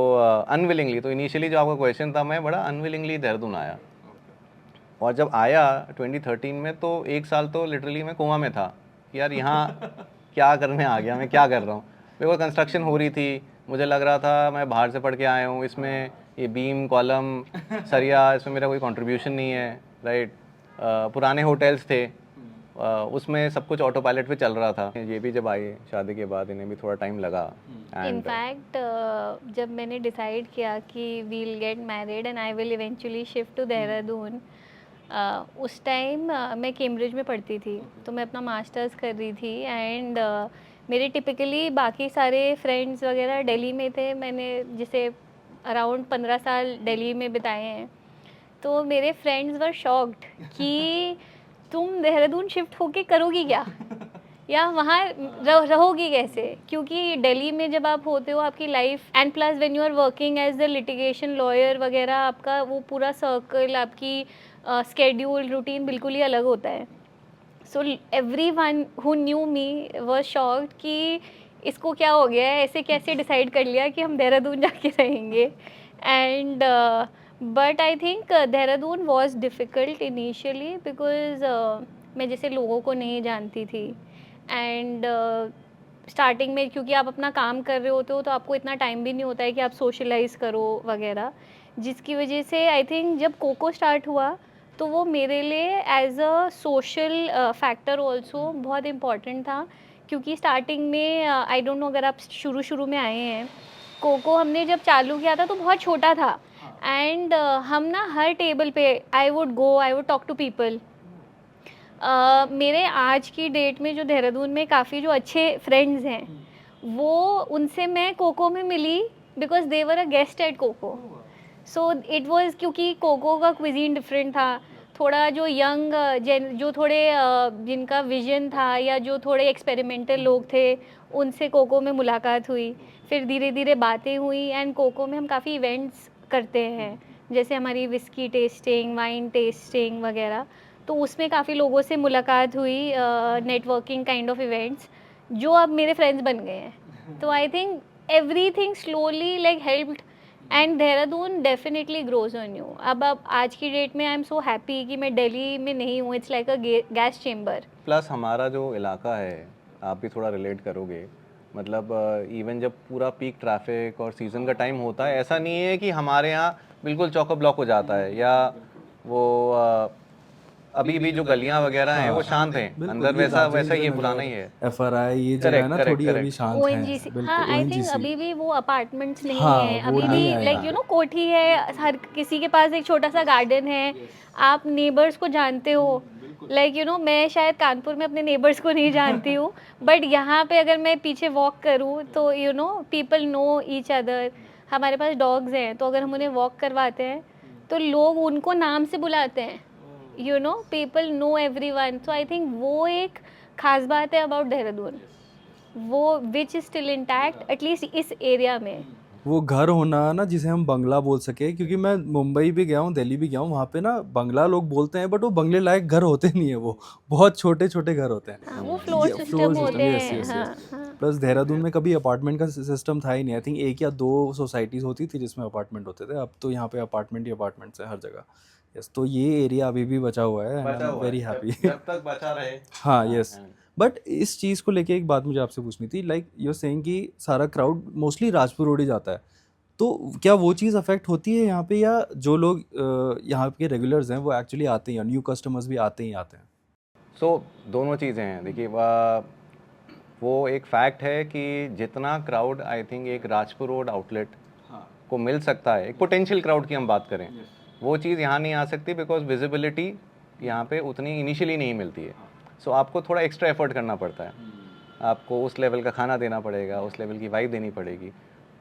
Speaker 2: अनविलिंगली, तो इनिशियली जो आपका क्वेश्चन था, मैं बड़ा अनविलिंगली देहरादून आया, और जब आया 2013 में तो 1 साल तो लिटरली मैं कोमा में था कि यार यहाँ क्या करने आ गया, मैं क्या कर रहा हूँ। मेरे को कंस्ट्रक्शन हो रही थी, मुझे लग रहा था मैं बाहर से पढ़ के आया हूँ, इसमें ये बीम कॉलम सरिया इसमें मेरा कोई कंट्रीब्यूशन नहीं है, राइट। पुराने होटल्स थे, उसमें सब कुछ ऑटो पायलट पे चल रहा था। ये भी जब आए शादी के बाद, इन्हें भी थोड़ा टाइम लगा।
Speaker 3: इनफैक्ट जब मैंने डिसाइड किया कि we'll get married and I will eventually shift to Dehradun, उस टाइम मैं कैम्ब्रिज में पढ़ती थी, तो मैं अपना मास्टर्स कर रही थी एंड मेरे टिपिकली बाकी सारे फ्रेंड्स वगैरह दिल्ली में थे। मैंने जैसे अराउंड 15 साल दिल्ली में बिताए हैं, तो मेरे फ्रेंड्स वर शॉक्ड कि तुम देहरादून शिफ्ट होके करोगी क्या या वहाँ रहोगी कैसे, क्योंकि दिल्ली में जब आप होते हो आपकी life, and plus when you are working as the litigation lawyer वगैरह, आपका वो पूरा सर्कल, आपकी स्केड्यूल रूटीन बिल्कुल ही अलग होता है। So everyone who knew me was shocked कि इसको क्या हो गया है, ऐसे कैसे डिसाइड कर लिया कि हम देहरादून जाके रहेंगे। And but I think Dehradun was difficult initially because मैं जैसे लोगों को नहीं जानती थी एंड स्टार्टिंग में क्योंकि आप अपना काम कर रहे होते हो तो आपको इतना टाइम भी नहीं होता है कि आप सोशलाइज़ करो वगैरह, जिसकी वजह से आई थिंक जब कोको स्टार्ट हुआ तो वो मेरे लिए as a social factor also बहुत इम्पॉर्टेंट था। क्योंकि स्टार्टिंग में आई डोंट नो अगर आप शुरू में आए हैं, कोको हमने जब चालू किया था तो बहुत छोटा था एंड हम ना हर टेबल पे I would talk to people. मेरे आज की डेट में जो देहरादून में काफ़ी जो अच्छे फ्रेंड्स हैं, वो उनसे मैं कोको में मिली because they were a guest at Koko. So it was क्योंकि कोको का क्विजीन डिफरेंट था, थोड़ा जो यंग जो थोड़े जिनका विजन था या जो थोड़े एक्सपेरिमेंटल लोग थे, उनसे कोको में मुलाकात हुई, फिर धीरे धीरे बातें हुई एंड कोको में हम काफ़ी इवेंट्स करते हैं, जैसे हमारी विस्की टेस्टिंग, वाइन टेस्टिंग वगैरह, तो उसमें काफ़ी लोगों से मुलाकात हुई, नेटवर्किंग काइंड ऑफ इवेंट्स, जो अब मेरे फ्रेंड्स बन गए हैं। तो I think everything slowly like helped and Dehradun definitely grows on you. अब आज की डेट में आई एम सो हैप्पी कि मैं दिल्ली में नहीं हूँ, it's like a gas chamber.
Speaker 2: Plus हमारा जो इलाका है, आप भी थोड़ा रिलेट करोगे, मतलब इवन जब पूरा पीक ट्रैफिक और सीज़न का टाइम होता है, ऐसा नहीं है कि हमारे यहाँ बिल्कुल चौक ब्लॉक हो जाता है, या वो अभी भी जो गलियां वगैरह हैं वो शांत हैं, अंदर वैसा ही है, पुराना ही है।
Speaker 1: FRI ये जगह है ना, थोड़ी अभी शांत है।
Speaker 3: ONGC, हाँ आई थिंक अभी भी वो अपार्टमेंट्स नहीं
Speaker 1: हाँ,
Speaker 3: है,
Speaker 1: वो
Speaker 3: अभी
Speaker 1: नहीं
Speaker 3: भी
Speaker 1: आया।
Speaker 3: लाइक यू नो कोठी है, हर किसी के पास एक छोटा सा गार्डन है, आप नेबर्स को जानते हो। लाइक यू नो मैं शायद कानपुर में अपने नेबर्स को नहीं जानती हूँ, बट यहाँ पे अगर मैं पीछे वॉक करूँ तो you know people know each other. हमारे पास डॉग्स हैं, तो अगर हम उन्हें वॉक करवाते हैं तो लोग उनको नाम से बुलाते हैं, you know people know everyone. So I think वो एक खास बात है अबाउट देहरादून, वो which is still intact at least इस एरिया में।
Speaker 1: वो घर होना ना जिसे हम बंगला बोल सके, क्योंकि मैं मुंबई भी गया हूँ, दिल्ली भी गया हूँ, वहाँ पे ना बंगला लोग बोलते हैं, बट वो बंगले लायक घर होते नहीं है, वो बहुत छोटे छोटे घर होते हैं।
Speaker 3: हाँ, वो फ्लोर सिस्टम होते हैं। हाँ, हाँ।
Speaker 1: प्लस देहरादून में कभी अपार्टमेंट का सिस्टम था ही नहीं। आई थिंक 1 या 2 सोसाइटीज़ होती थी जिसमें अपार्टमेंट होते थे, अब तो यहाँ पे अपार्टमेंट ही अपार्टमेंट्स है हर जगह। यस, तो ये एरिया अभी भी बचा हुआ है, आई एम वेरी हैप्पी।
Speaker 2: जब तक बचा रहे।
Speaker 1: हाँ, यस। बट इस चीज़ को लेके एक बात मुझे आपसे पूछनी थी, लाइक यू आर सेइंग कि सारा क्राउड मोस्टली राजपुर रोड ही जाता है, तो क्या वो चीज़ अफेक्ट होती है यहाँ पे, या जो लोग यहाँ के रेगुलर्स हैं वो एक्चुअली आते हैं, या न्यू कस्टमर्स भी आते ही आते हैं?
Speaker 2: सो दोनों चीज़ें हैं, देखिए वो एक फैक्ट है कि जितना क्राउड आई थिंक एक राजपुर रोड आउटलेट को मिल सकता है, एक पोटेंशियल क्राउड की हम बात करें, वो चीज़ यहाँ नहीं आ सकती, बिकॉज विजिबिलिटी यहाँ पे उतनी इनिशियली नहीं मिलती है। सो आपको थोड़ा एक्स्ट्रा एफर्ट करना पड़ता है, आपको उस लेवल का खाना देना पड़ेगा, उस लेवल की वाइब देनी पड़ेगी।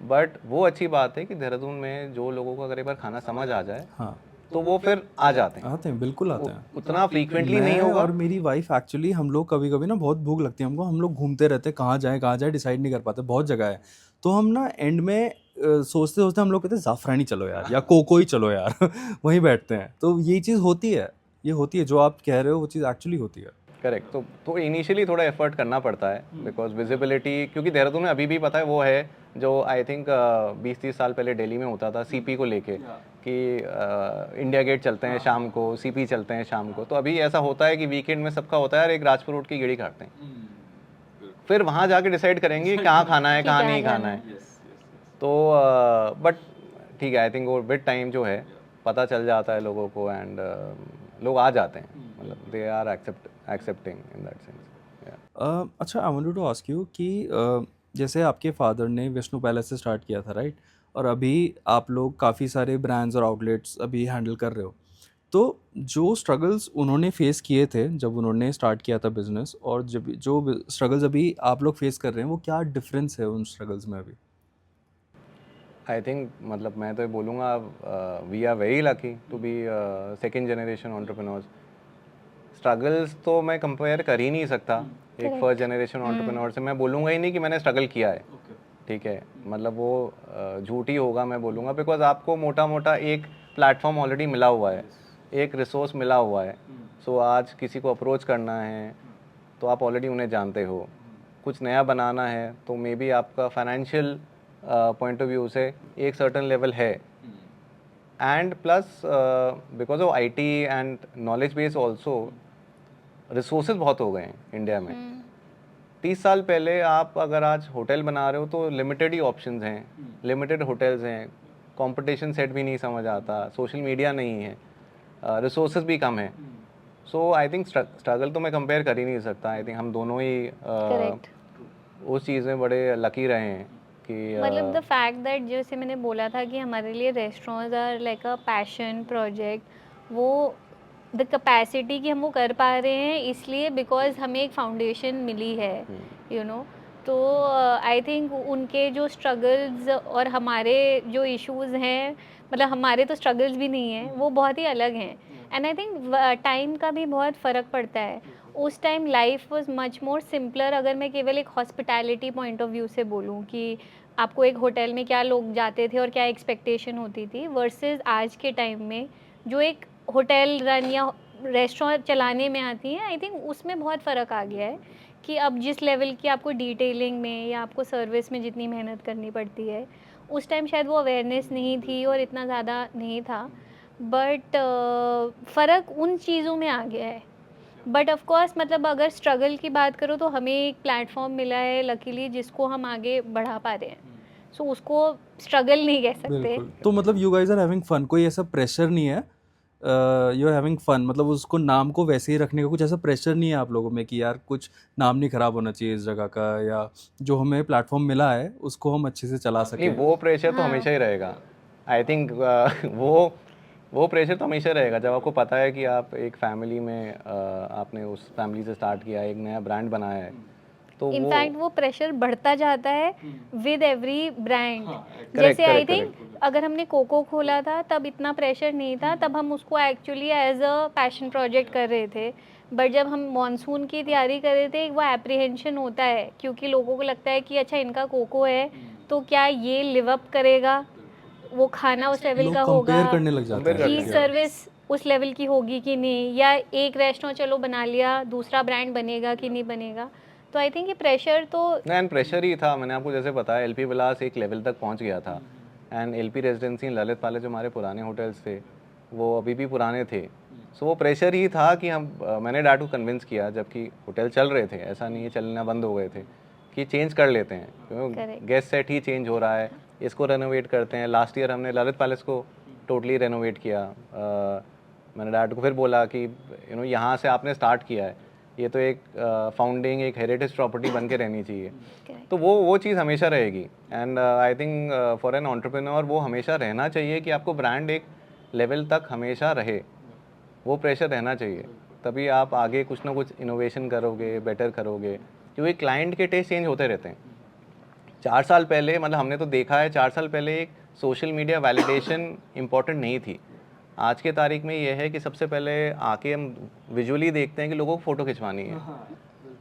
Speaker 2: बट वो अच्छी बात है कि देहरादून में जो लोगों को अगर एक बार खाना समझ आ जाए,
Speaker 1: हाँ,
Speaker 2: तो वो फिर आ जाते हैं,
Speaker 1: बिल्कुल आते हैं।
Speaker 2: उतना फ्रीक्वेंटली नहीं
Speaker 1: मैं
Speaker 2: होगा।
Speaker 1: और मेरी वाइफ एक्चुअली, हम लोग कभी कभी ना बहुत भूख लगती है हमको, हम लोग घूमते रहते, कहाँ जाए डिसाइड नहीं कर पाते, बहुत जगह है। तो हम ना एंड में सोचते सोचते हम लोग कहते हैं ज़ाफ़रानी चलो यार, या कोको ही चलो यार वहीं बैठते हैं। तो ये चीज़ होती है, ये होती है जो आप कह रहे हो, वो चीज़ एक्चुअली होती है।
Speaker 2: करेक्ट। तो इनिशियली थोड़ा एफर्ट करना पड़ता है, बिकॉज विजिबिलिटी, क्योंकि देहरादून में अभी भी पता है वो है जो आई थिंक 20-30 साल पहले दिल्ली में होता था, सीपी को लेके कि इंडिया गेट चलते हैं शाम को, सीपी चलते हैं शाम को। तो अभी ऐसा होता है कि वीकेंड में सबका होता है यार एक राजपुर रोड की गेड़ी काटते हैं, फिर वहाँ जाके डिसाइड करेंगे कहाँ खाना है कहाँ नहीं खाना है। तो बट ठीक है, आई थिंक वो विद टाइम जो है पता चल जाता है लोगों को, एंड लोग आ जाते हैं, मतलब they are accepting in that sense.
Speaker 1: अच्छा, I wanted to ask you कि जैसे आपके फादर ने विष्णु पैलेस से स्टार्ट किया था, राइट? और अभी आप लोग काफ़ी सारे ब्रांड्स और आउटलेट्स अभी हैंडल कर रहे हो, तो जो स्ट्रगल्स उन्होंने फेस किए थे जब उन्होंने स्टार्ट किया था बिजनेस, और जब जो स्ट्रगल्स अभी आप लोग फेस कर रहे हैं, वो क्या डिफरेंस है उन स्ट्रगल्स में अभी?
Speaker 2: आई थिंक मतलब मैं तो ये बोलूँगा, we are very lucky to be second generation entrepreneurs. Struggles तो मैं कंपेयर कर ही नहीं सकता एक फर्स्ट जनरेशन एंटरप्रेन्योर से। मैं बोलूँगा ही नहीं कि मैंने स्ट्रगल किया है, ठीक है, मतलब वो झूठ ही होगा मैं बोलूँगा, बिकॉज आपको मोटा मोटा एक प्लेटफॉर्म ऑलरेडी मिला हुआ है, एक रिसोर्स मिला हुआ है। सो आज किसी को अप्रोच करना है तो आप ऑलरेडी उन्हें जानते हो, कुछ नया बनाना है तो मे बी आपका फाइनेंशियल पॉइंट ऑफ व्यू से एक सर्टन लेवल है, and plus because of IT and knowledge base also resources बहुत हो गए हैं इंडिया में। 30 साल पहले आप अगर आज होटल बना रहे हो तो लिमिटेड ही ऑप्शंस हैं, लिमिटेड होटल्स हैं, कंपटीशन सेट भी नहीं समझ आता, सोशल मीडिया नहीं है, रिसोर्सेज भी कम है। सो आई थिंक स्ट्रगल तो मैं कंपेयर कर ही नहीं सकता। आई थिंक हम दोनों ही उस चीज़ में बड़े लकी रहे हैं कि
Speaker 3: मतलब द फैक्ट दैट जैसे मैंने बोला था कि हमारे लिए restaurants are like a passion project, वो द कैपेसिटी कि हम वो कर पा रहे हैं इसलिए बिकॉज हमें एक फाउंडेशन मिली है, यू नो। तो आई थिंक उनके जो स्ट्रगल्स और हमारे जो इश्यूज हैं, मतलब हमारे तो स्ट्रगल्स भी नहीं हैं, वो बहुत ही अलग हैं। एंड आई थिंक टाइम का भी बहुत फ़र्क पड़ता है। उस time life was much more simpler, अगर मैं केवल एक हॉस्पिटैलिटी पॉइंट ऑफ व्यू से बोलूँ कि आपको एक होटल में क्या लोग जाते थे और क्या एक्सपेक्टेशन होती थी वर्सेस आज के टाइम में जो एक होटल रन या रेस्टोरेंट चलाने में आती है, आई थिंक उसमें बहुत फ़र्क आ गया है कि अब जिस लेवल की आपको डिटेलिंग में या आपको सर्विस में जितनी मेहनत करनी पड़ती है, उस टाइम शायद वो अवेयरनेस नहीं थी और इतना ज़्यादा नहीं था, बट फ़र्क उन चीज़ों में आ गया है। बट ऑफ कोर्स मतलब अगर स्ट्रगल की बात करो तो हमें एक प्लेटफॉर्म मिला है लकीली जिसको हम आगे बढ़ा पा रहे हैं, सो उसको स्ट्रगल नहीं कह सकते।
Speaker 1: बिल्कुल। तो मतलब you guys are having fun, कोई ऐसा प्रेशर नहीं है, यू आर हैविंग फन, मतलब उसको नाम को वैसे ही रखने का कुछ ऐसा प्रेशर नहीं है आप लोगों में कि यार कुछ नाम नहीं खराब होना चाहिए इस जगह का, या जो हमें प्लेटफॉर्म मिला है उसको हम अच्छे से चला
Speaker 2: नहीं,
Speaker 1: सकें।
Speaker 2: वो प्रेशर तो हमेशा ही रहेगा। आई थिंक वो प्रेशर तो हमेशा रहेगा जब आपको पता है कि आप एक फैमिली में आपने उस फैमिली से स्टार्ट किया, एक नया ब्रांड बनाया है, तो
Speaker 3: इनफैक्ट वो प्रेशर बढ़ता जाता है विद एवरी ब्रांड।
Speaker 2: correct,
Speaker 3: जैसे आई
Speaker 2: correct,
Speaker 3: थिंक अगर हमने कोको खोला था तब इतना प्रेशर नहीं था, तब हम उसको actually as a passion project कर रहे थे, बट जब हम मॉनसून की तैयारी कर रहे थे वो एप्रीहेंशन होता है क्योंकि लोगों को लगता है कि अच्छा इनका कोको है तो क्या ये लिव अप करेगा, वो खाना उस लेवल
Speaker 1: लोग
Speaker 3: का होगा,
Speaker 1: कंपेयर करने लग जाते
Speaker 2: Compare
Speaker 1: हैं।
Speaker 3: की सर्विस उस लेवल की होगी कि नहीं, या एक रेस्टोरेंट चलो बना लिया दूसरा ब्रांड बनेगा कि नहीं बनेगा। तो आई थिंक ये प्रेशर तो
Speaker 2: एंड प्रेशर ही था। मैंने आपको जैसे बताया एलपी विलास एक लेवल तक पहुंच गया था, एंड एलपी रेजिडेंसी ललित पाले जो हमारे पुराने होटल्स थे वो अभी भी पुराने थे। सो वो प्रेशर ही था कि हम मैंने डैड को कन्विंस किया जबकि होटल चल रहे थे, ऐसा नहीं है चलना बंद हो गए थे, कि चेंज कर लेते हैं क्योंकि गेस्ट सेट ही चेंज हो रहा है, इसको रेनोवेट करते हैं। लास्ट ईयर हमने ललित पैलेस को टोटली रेनोवेट किया। मैंने डैड को फिर बोला कि यहाँ से आपने स्टार्ट किया है, ये तो एक फाउंडिंग एक हेरिटेज प्रॉपर्टी बन के रहनी चाहिए। तो वो चीज़ हमेशा रहेगी। And I think for an entrepreneur वो हमेशा रहना चाहिए कि आपको ब्रांड एक लेवल तक हमेशा रहे, वो प्रेशर रहना चाहिए, तभी आप आगे कुछ ना कुछ इनोवेशन करोगे, बेटर करोगे, क्योंकि क्लाइंट के टेस्ट चेंज होते रहते हैं। 4 साल पहले मतलब हमने तो देखा है 4 साल पहले एक सोशल मीडिया वैलिडेशन इम्पॉर्टेंट नहीं थी। आज के तारीख में ये है कि सबसे पहले आके हम विजुअली देखते हैं कि लोगों को फ़ोटो खिंचवानी है,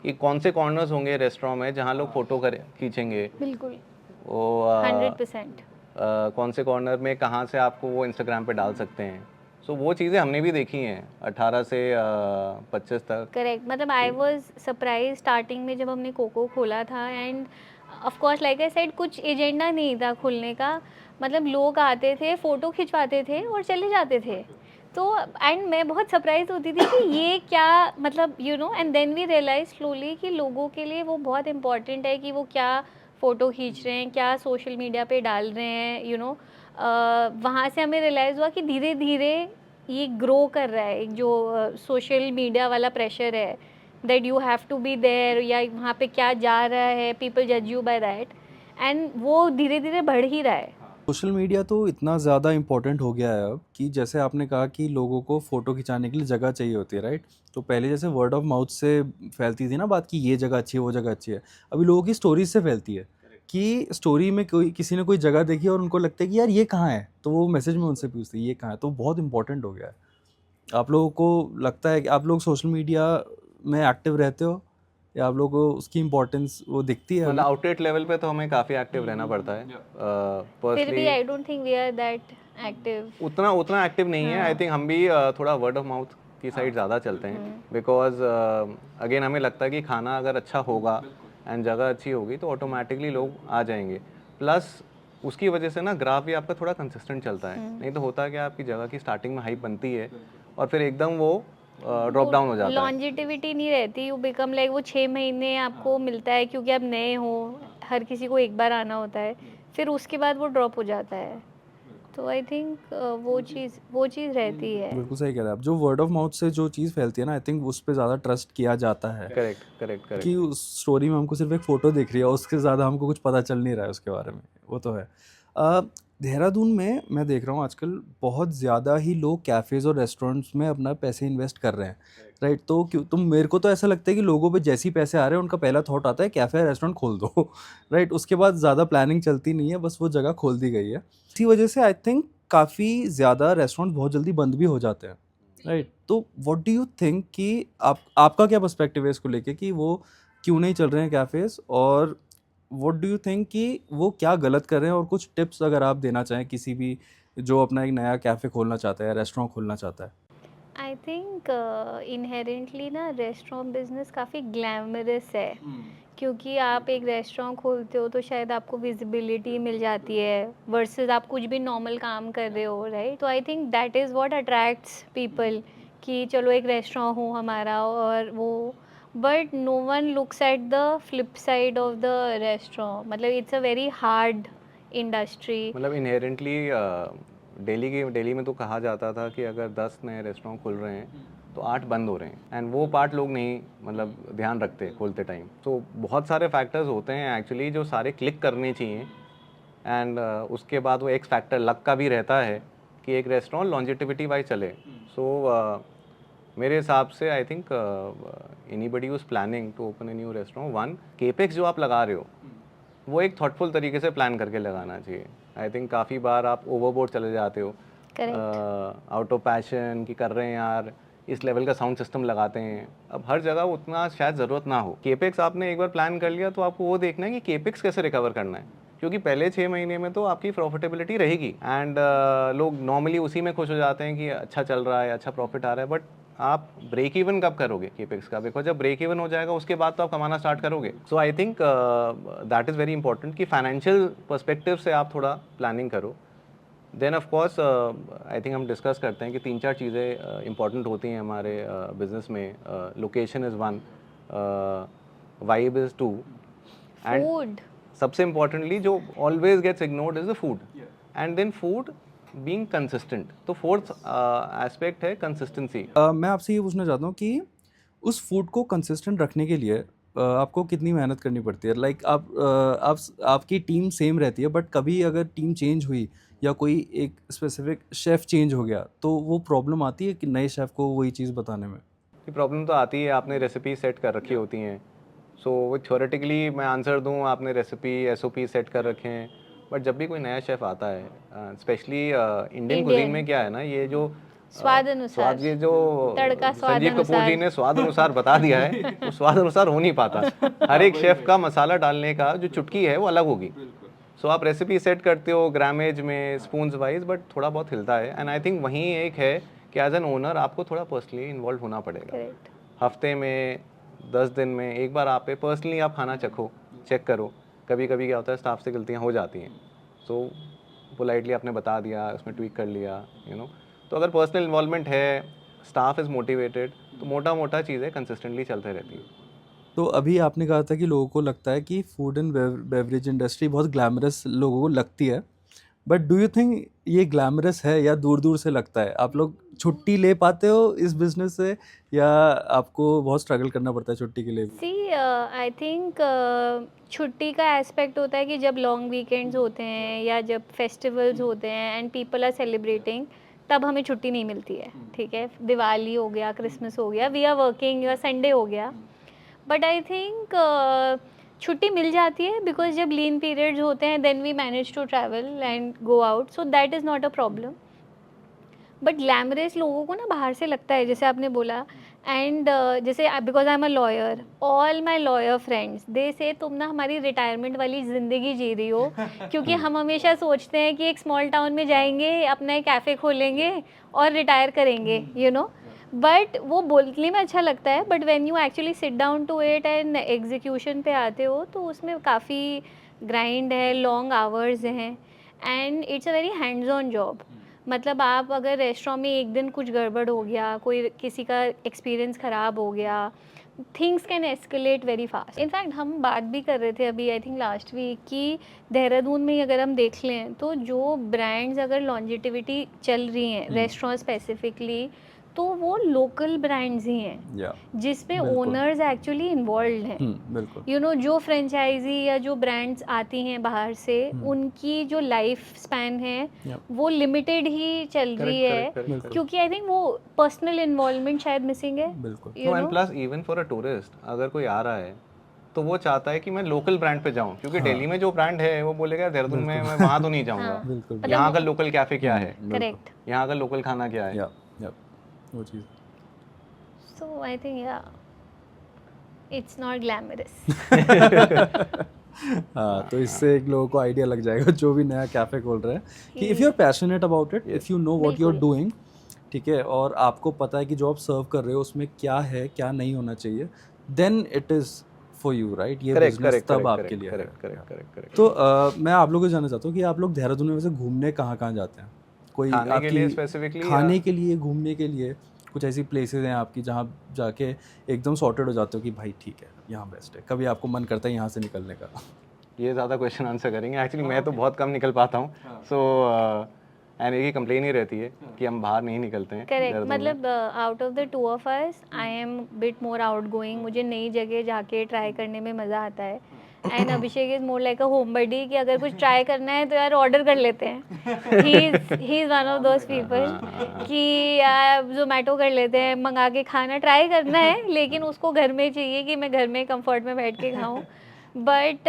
Speaker 2: कि कौन से कॉर्नर्स होंगे रेस्टोरेंट में जहाँ लोग फ़ोटो खींचेंगे,
Speaker 3: बिल्कुल
Speaker 2: वो
Speaker 3: 100%।
Speaker 2: कौन से कॉर्नर में कहाँ से आपको वो इंस्टाग्राम पे डाल सकते हैं। सो वो चीज़ें हमने भी देखी हैं 18 से 25 तक।
Speaker 3: करेक्ट, मतलब आई वाज सरप्राइज स्टार्टिंग में जब हमने कोको खोला था, end of course like I said कुछ एजेंडा नहीं था खुलने का, मतलब लोग आते थे फ़ोटो खिंचवाते थे और चले जाते थे। तो एंड मैं बहुत सरप्राइज होती थी कि ये क्या, मतलब and then we realise slowly कि लोगों के लिए वो बहुत इंपॉर्टेंट है कि वो क्या फ़ोटो खींच रहे हैं, क्या सोशल मीडिया पे डाल रहे हैं, वहाँ से हमें रियलाइज़ हुआ कि धीरे धीरे ये ग्रो कर रहा है। एक जो सोशल मीडिया वाला प्रेशर है that you have to be there, या वहाँ पे क्या जा रहा है, पीपल जज यू बाय दैट, एंड वो धीरे धीरे बढ़ ही रहा है।
Speaker 1: सोशल मीडिया तो इतना ज़्यादा इम्पोर्टेंट हो गया है अब कि जैसे आपने कहा कि लोगों को फ़ोटो खिंचाने के लिए जगह चाहिए होती है, राइट? तो पहले जैसे वर्ड ऑफ माउथ से फैलती थी ना बात कि ये जगह अच्छी है, वो जगह अच्छी है, अभी लोगों की स्टोरीज से फैलती है कि स्टोरी में कोई किसी ने कोई जगह देखी और उनको लगता है कि यार ये कहाँ है, तो वो मैसेज में उनसे पूछते हैं ये कहाँ है। तो बहुत इंपॉर्टेंट हो गया है। आप लोगों को लगता है कि आप लोग सोशल मीडिया में एक्टिव रहते हो, या आप लोगों को उसकी इम्पोर्टेंस वो दिखती है?
Speaker 2: मतलब आउटलेट लेवल पे तो हमें काफ़ी एक्टिव रहना पड़ता है।
Speaker 3: फिर भी
Speaker 2: personally
Speaker 3: I don't think we are that active.
Speaker 2: उतना एक्टिव नहीं है। आई थिंक हम भी थोड़ा वर्ड ऑफ माउथ की साइड ज़्यादा चलते हैं, बिकॉज अगेन हमें लगता है कि खाना अगर अच्छा होगा एंड जगह अच्छी होगी तो ऑटोमेटिकली लोग आ जाएंगे। प्लस उसकी वजह से ना ग्राफ भी आपका थोड़ा कंसिस्टेंट चलता है। नहीं तो होता है कि आपकी जगह की स्टार्टिंग में हाइप बनती है और फिर एकदम वो ड्रॉप डाउन हो जाता है।
Speaker 3: लॉन्जिटिविटी नहीं रहती, यू बिकम लाइक वो 6 महीने आपको मिलता है क्योंकि आप नए हो, हर किसी को एक बार आना होता है, फिर उसके बाद वो ड्रॉप हो जाता है। तो आई थिंक वो चीज़ रहती है।
Speaker 1: बिल्कुल सही कह रहे हैं आप। जो वर्ड ऑफ माउथ से जो चीज़ फैलती है ना, आई थिंक उस पर ज़्यादा ट्रस्ट किया जाता है।
Speaker 2: करेक्ट
Speaker 1: कि उस स्टोरी में हमको सिर्फ एक फ़ोटो दिख रही है, उसके ज़्यादा हमको कुछ पता चल नहीं रहा है उसके बारे में, वो तो है। देहरादून में मैं देख रहा हूँ आजकल बहुत ज़्यादा ही लोग कैफ़ेज़ और रेस्टोरेंट्स में अपना पैसे इन्वेस्ट कर रहे हैं, राइट? तो क्यों तुम मेरे को तो ऐसा लगता है कि लोगों पे जैसे ही पैसे आ रहे हैं उनका पहला थॉट आता है कैफ़े रेस्टोरेंट खोल दो राइट? उसके बाद ज़्यादा प्लानिंग चलती नहीं है, बस वो जगह खोल दी गई है। इसी वजह से आई थिंक काफ़ी ज़्यादा रेस्टोरेंट बहुत जल्दी बंद भी हो जाते हैं, राइट? तो व्हाट डू यू थिंक कि आपका क्या पर्सपेक्टिव है इसको लेके कि वो क्यों नहीं चल रहे हैं कैफ़ेज़, और व्हाट डू यू थिंक कि वो क्या गलत कर रहे हैं, और कुछ टिप्स अगर आप देना चाहें किसी भी जो अपना एक नया कैफ़े खोलना चाहता है या रेस्टोरेंट खोलना चाहता है?
Speaker 3: आई थिंक इनहेरेंटली ना रेस्टोरेंट बिजनेस काफ़ी ग्लैमरस है, क्योंकि आप एक रेस्टोरेंट खोलते हो तो शायद आपको विजिबिलिटी मिल जाती है वर्सेस आप कुछ भी नॉर्मल काम कर रहे हो, राइट? तो I think that is what attracts people कि चलो एक रेस्टोरेंट हो हमारा, और वो but no one looks at the flip side of the restaurant. मतलब it's a very hard industry.
Speaker 2: मतलब इनहेरेंटली दिल्ली में तो कहा जाता था कि अगर 10 नए रेस्टोरेंट खुल रहे हैं तो 8 बंद हो रहे हैं, एंड वो पार्ट लोग नहीं मतलब ध्यान रखते खोलते टाइम। तो बहुत सारे फैक्टर्स होते हैं एक्चुअली जो सारे क्लिक करने चाहिए, एंड उसके बाद वो एक्स फैक्टर लक का भी रहता है कि एक रेस्टोरेंट लॉन्जिटिविटी वाइज चले। सो मेरे हिसाब से I think anybody who's planning to open a new restaurant, one capex जो आप लगा रहे हो वो एक थॉटफुल तरीके से प्लान करके लगाना चाहिए। आई थिंक काफ़ी बार आप ओवरबोर्ड चले जाते हो, आउट ऑफ पैशन कि कर रहे हैं यार, इस लेवल का साउंड सिस्टम लगाते हैं। अब हर जगह उतना शायद ज़रूरत ना हो। केपेक्स आपने एक बार प्लान कर लिया तो आपको वो देखना है कि केपेक्स कैसे रिकवर करना है, क्योंकि पहले 6 महीने में तो आपकी प्रॉफिटेबिलिटी रहेगी, एंड लोग नॉर्मली उसी में खुश हो जाते हैं कि अच्छा चल रहा है, अच्छा प्रॉफिट आ रहा है। बट आप ब्रेक इवन कब करोगे केपेक्स का? बिकॉज जब ब्रेक इवन हो जाएगा उसके बाद तो आप कमाना स्टार्ट करोगे। So I think that is very important कि फाइनेंशियल पर्सपेक्टिव से आप थोड़ा प्लानिंग करो। Then of course I think हम डिस्कस करते हैं कि 3-4 चीज़ें इंपॉर्टेंट होती हैं हमारे बिजनेस में। Location is one, vibe is two, and सबसे इम्पॉर्टेंटली जो always gets ignored is the food, and then food being consistent. तो फोर्थ एस्पेक्ट है कंसिस्टेंसी।
Speaker 1: मैं आपसे ये पूछना चाहता हूँ कि उस फूड को कंसिस्टेंट रखने के लिए आपको कितनी मेहनत करनी पड़ती है? लाइक आपकी टीम सेम रहती है, बट कभी अगर टीम चेंज हुई या कोई एक स्पेसिफिक शेफ़ चेंज हो गया तो वो प्रॉब्लम आती है कि नए शेफ़ को वही चीज़ बताने में?
Speaker 2: प्रॉब्लम तो आती है, आपने रेसिपी सेट कर रखी होती हैं। सो वो थ्योरेटिकली मैं आंसर दूँ, आपने रेसिपी SOP सेट कर रखे हैं, बट जब भी कोई नया शेफ़ आता है, स्पेशली इंडियन कुजीन में क्या है ना, ये जो
Speaker 3: स्वाद अनुसार,
Speaker 2: ये जो
Speaker 3: तड़का स्वाद
Speaker 2: संजीव कपूर जी ने स्वाद अनुसार बता दिया है वो स्वाद अनुसार हो नहीं पाता। हर एक शेफ़ का मसाला डालने का जो चुटकी है वो अलग होगी। सो आप रेसिपी सेट करते हो ग्रामेज में, स्पून्स वाइज, बट थोड़ा बहुत हिलता है। एंड आई थिंक वहीं एक है कि एज एन ओनर आपको थोड़ा पर्सनली इन्वॉल्व होना पड़ेगा। हफ्ते में 10 दिन में एक बार आप पे पर्सनली आप खाना चेक करो। कभी कभी क्या होता है, स्टाफ से गलतियाँ हो जाती हैं, सो पोलाइटली आपने बता दिया, उसमें ट्वीक कर लिया, यू नो। तो अगर पर्सनल इन्वॉल्वमेंट है, स्टाफ इज़ मोटिवेटेड, तो मोटा मोटा चीज़ें कंसिस्टेंटली चलते रहती हैं।
Speaker 1: तो अभी आपने कहा था कि लोगों को लगता है कि फूड एंड बेवरेज इंडस्ट्री बहुत ग्लैमरस लोगों को लगती है, बट डू यू थिंक ये ग्लैमरस है या दूर दूर से लगता है? आप लोग छुट्टी ले पाते हो इस बिजनेस से, या आपको बहुत स्ट्रगल करना पड़ता है छुट्टी के लिए?
Speaker 3: सी आई थिंक छुट्टी का एस्पेक्ट होता है कि जब लॉन्ग वीकेंड्स होते हैं या जब फेस्टिवल्स होते हैं एंड पीपल आर सेलिब्रेटिंग, तब हमें छुट्टी नहीं मिलती है, ठीक है? दिवाली हो गया, क्रिसमस हो गया, वी आर वर्किंग, या संडे हो गया। बट आई थिंक छुट्टी मिल जाती है बिकॉज जब लीन पीरियड्स होते हैं then we manage to travel and go out, so that is not a problem. But glamorous लोगों को ना बाहर से लगता है, जैसे आपने बोला, एंड जैसे because I am a lawyer, all my lawyer friends they से तुम ना हमारी रिटायरमेंट वाली ज़िंदगी जी रही हो, क्योंकि हम हमेशा सोचते हैं कि एक स्मॉल टाउन में जाएंगे, अपना एक कैफ़े खोलेंगे और रिटायर करेंगे, यू नो। बट वो बोलने में अच्छा लगता है, but when you actually sit down to it and execution पे आते हो तो उसमें काफ़ी ग्राइंड है, लॉन्ग आवर्स हैं, and it's a very hands on job. मतलब आप अगर रेस्टोरेंट में एक दिन कुछ गड़बड़ हो गया, कोई किसी का एक्सपीरियंस ख़राब हो गया, things can escalate very fast. In fact हम बात भी कर रहे थे अभी आई थिंक लास्ट वीक कि देहरादून में अगर हम देख लें तो जो ब्रांड्स अगर लॉन्जिटिविटी चल रही हैं रेस्टोरेंट स्पेसिफिकली, तो वो लोकल ब्रांड्स ही हैं जिसमें ओनर्स एक्चुअली इन्वॉल्व हैं।
Speaker 1: बिल्कुल,
Speaker 3: यू नो, जो फ्रेंचाइजी या जो ब्रांड्स आती हैं बाहर से, उनकी जो लाइफ स्पैन है वो लिमिटेड ही चल रही है, क्योंकि आई थिंक वो पर्सनल इन्वॉल्वमेंट शायद मिसिंग है।
Speaker 1: बिल्कुल।
Speaker 2: And plus even for a tourist अगर कोई आ रहा है तो वो चाहता है कि मैं लोकल ब्रांड पे जाऊं, क्योंकि दिल्ली में जो ब्रांड है वो बोलेगा देहरादून में मैं वहाँ तो नहीं जाऊंगा।
Speaker 1: बिल्कुल,
Speaker 2: यहाँ का लोकल कैफे क्या है,
Speaker 3: करेक्ट,
Speaker 2: यहाँ का लोकल खाना क्या है।
Speaker 1: वो चीज़।
Speaker 3: सो आई थिंक या इट्स नॉट ग्लैमरस।
Speaker 1: हाँ, तो इससे एक लोगों को आइडिया लग जाएगा जो भी नया कैफ़े खोल रहा है कि if you are passionate about it, if you know what you are doing, ठीक है, और आपको पता है कि जो आप सर्व कर रहे हो उसमें क्या है, क्या नहीं होना चाहिए, then it is for you, right? ये बिजनेस तब आपके लिए है।
Speaker 2: करेक्ट।
Speaker 1: तो मैं आप लोगों को जानना चाहता हूँ कि आप लोग देहरादून में वैसे घूमने कहाँ कहाँ जाते हैं? कोई
Speaker 2: खाने के लिए
Speaker 1: आपकी
Speaker 2: स्पेसिफिकली,
Speaker 1: खाने के लिए, घूमने के लिए कुछ ऐसी प्लेसेस हैं आपकी जहाँ जाके एकदम सॉर्टेड हो जाते हो कि भाई ठीक है, यहाँ बेस्ट है, कभी आपको मन करता है यहाँ से निकलने का?
Speaker 2: ये ज़्यादा क्वेश्चन आंसर करेंगे। एक्चुअली मैं तो बहुत कम निकल पाता हूँ, सो एंड एक ही कंप्लेन ही रहती है कि हम बाहर नहीं निकलते हैं।
Speaker 3: करेक्ट, मतलब out of the two of us I am bit more out going, मुझे नई जगह जाके ट्राई करने में मज़ा आता है। And Abhishek is more like a home buddy कि अगर कुछ ट्राई करना है तो यार ऑर्डर कर लेते हैं। He is one of those people कि यार जोमेटो कर लेते हैं, मंगा के खाना ट्राई करना है लेकिन उसको घर में चाहिए कि मैं घर में कंफर्ट में बैठ के खाऊं। बट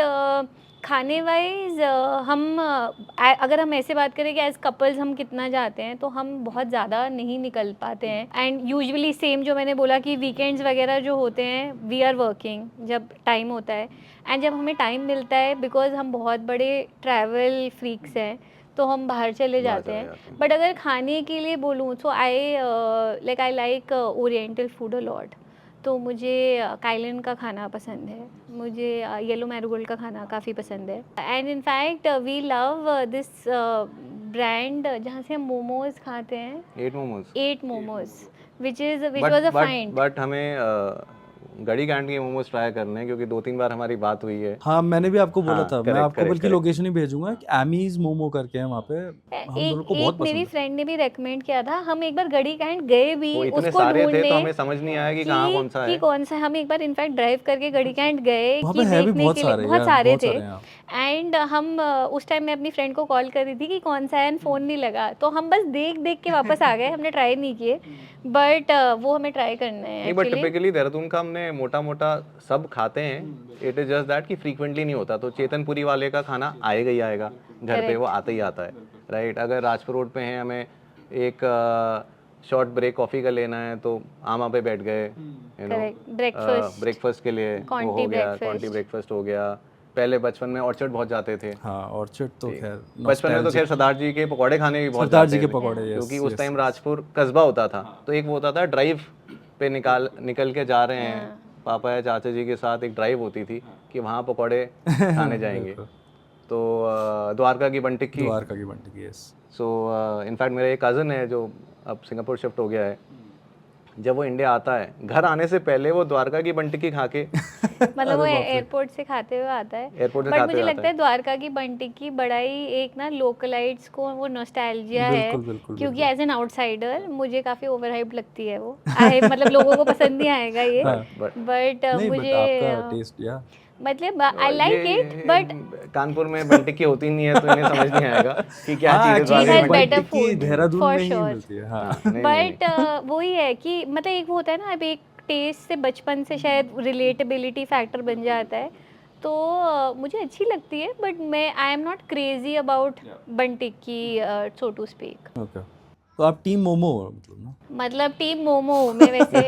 Speaker 3: खाने वाइज अगर हम ऐसे बात करें कि एज कपल्स हम कितना जाते हैं, तो हम बहुत ज़्यादा नहीं निकल पाते हैं। एंड यूजुअली सेम जो मैंने बोला कि वीकेंड्स वगैरह जो होते हैं, वी आर वर्किंग जब टाइम होता है, एंड जब हमें टाइम मिलता है बिकॉज हम बहुत बड़े ट्रैवल फ्रीक्स हैं तो हम बाहर चले जाते हैं। बट अगर खाने के लिए बोलूँ तो I like oriental food a lot. तो मुझे काइलन का खाना पसंद है, मुझे येलो मैरीगोल्ड का खाना काफ़ी पसंद है। And in fact we love this brand जहाँ से हम मोमोज खाते हैं, at momos which was a find.
Speaker 2: But हमें गड़ी कैंट के मोमोज ट्राई करने हैं, क्योंकि 2-3 बार हमारी बात हुई है।
Speaker 1: हाँ, मैंने भी आपको बोला था, मैं आपको बल्कि
Speaker 2: करेक्ट।
Speaker 1: लोकेशन ही भेजूंगा कि एमीज मोमो करके है वहाँ पे, हम दोनों को बहुत
Speaker 3: एक मेरी
Speaker 1: पसंद है।
Speaker 3: फ्रेंड ने भी रेकमेंड किया था, हम एक बार गड़ी कैंट गए भी
Speaker 2: वो इतने
Speaker 3: उसको
Speaker 2: सारे थे
Speaker 3: ढूंढने
Speaker 2: तो हमें समझ नहीं आया कि कहाँ कौन सा है।
Speaker 3: कौन सा है। हम एक बार इनफैक्ट ड्राइव करके गड़ी कैंट गए
Speaker 1: वहाँ
Speaker 3: कि
Speaker 1: पे है भी
Speaker 3: देखने
Speaker 1: बहुत
Speaker 3: के लिए,
Speaker 1: सारे
Speaker 3: बहुत
Speaker 1: यार,
Speaker 3: सारे
Speaker 1: बहुत
Speaker 3: थे।
Speaker 1: सारे हैं। हाँ।
Speaker 3: एंड हम उस टाइम मैं अपनी फ्रेंड को कॉल कर रही थी कि कौन सा है, एंड फ़ोन नहीं लगा, तो हम बस देख देख के वापस आ गए, हमने ट्राई नहीं किए। बट वो हमें ट्राई करना है
Speaker 2: नहीं, बट
Speaker 3: एक्चुअली।
Speaker 2: टिपिकली देहरादून का हमने मोटा मोटा सब खाते हैं, इट इज जस्ट दैट कि फ्रीक्वेंटली नहीं होता। तो चेतनपुरी वाले का खाना आएगा ही आएगा घर पे, वो आता ही आता है, राइट। अगर राजपुर रोड पे हैं, हमें एक शॉर्ट ब्रेक कॉफ़ी का लेना है तो आमा पे बैठ गए, यू नो, ब्रेकफास्ट के लिए वो हो गया, कॉन्टी ब्रेकफास्ट हो गया। पहले बचपन में ऑर्चर्ड बहुत जाते थे।
Speaker 1: हाँ, ऑर्चर्ड तो खैर
Speaker 2: बचपन में तो खैर सरदार जी के पकौड़े खाने भी बहुत
Speaker 1: सरदार
Speaker 2: जाते
Speaker 1: जी के
Speaker 2: थे,
Speaker 1: पकौड़े, यस,
Speaker 2: क्योंकि उस टाइम राजपुर कस्बा होता था, तो एक वो होता था ड्राइव पे निकल के जा रहे हैं पापा या चाचा जी के साथ, एक ड्राइव होती थी कि वहाँ पकौड़े खाने जाएंगे। तो द्वारका की बंटिक्की,
Speaker 1: यस।
Speaker 2: सो इनफैक्ट मेरा एक कज़न है जो अब सिंगापुर शिफ्ट हो गया है, जब वो इंडिया आता है, घर आने से पहले वो द्वारका की बंटिक्की खा के
Speaker 3: मतलब वो एयरपोर्ट से खाते हुए आता है। बट मुझे लगता है द्वारका की बंटिक्की बड़ा ही एक ना लोकलाइट्स को वो नॉस्टैल्जिया है, क्योंकि एज एन आउटसाइडर मुझे काफ़ी ओवरहाइप्ड लगती है वो। मतलब लोगों को पसंद नहीं आएगा ये, बट मुझे
Speaker 1: आपका टेस्ट या
Speaker 3: मतलब I like it. But
Speaker 2: Kanpur में बंटिक्की होती नहीं है तो इन्हें समझ नहीं आएगा कि क्या चीज़ है
Speaker 3: बेटर फूड
Speaker 1: देहरादून
Speaker 3: फॉर
Speaker 1: में ही
Speaker 3: श्योर।
Speaker 1: मिलती है। हाँ।
Speaker 3: बट वही है कि मतलब एक वो होता है ना, अब एक टेस्ट से बचपन से शायद रिलेटेबिलिटी फैक्टर बन जाता है, तो मुझे अच्छी लगती है। बट मैं I am not crazy about बंटिक्की सो टू स्पीक।
Speaker 1: ओके, तो आप टीम मोमो हो मतलब ना?
Speaker 3: मतलब टीम मोमो में वैसे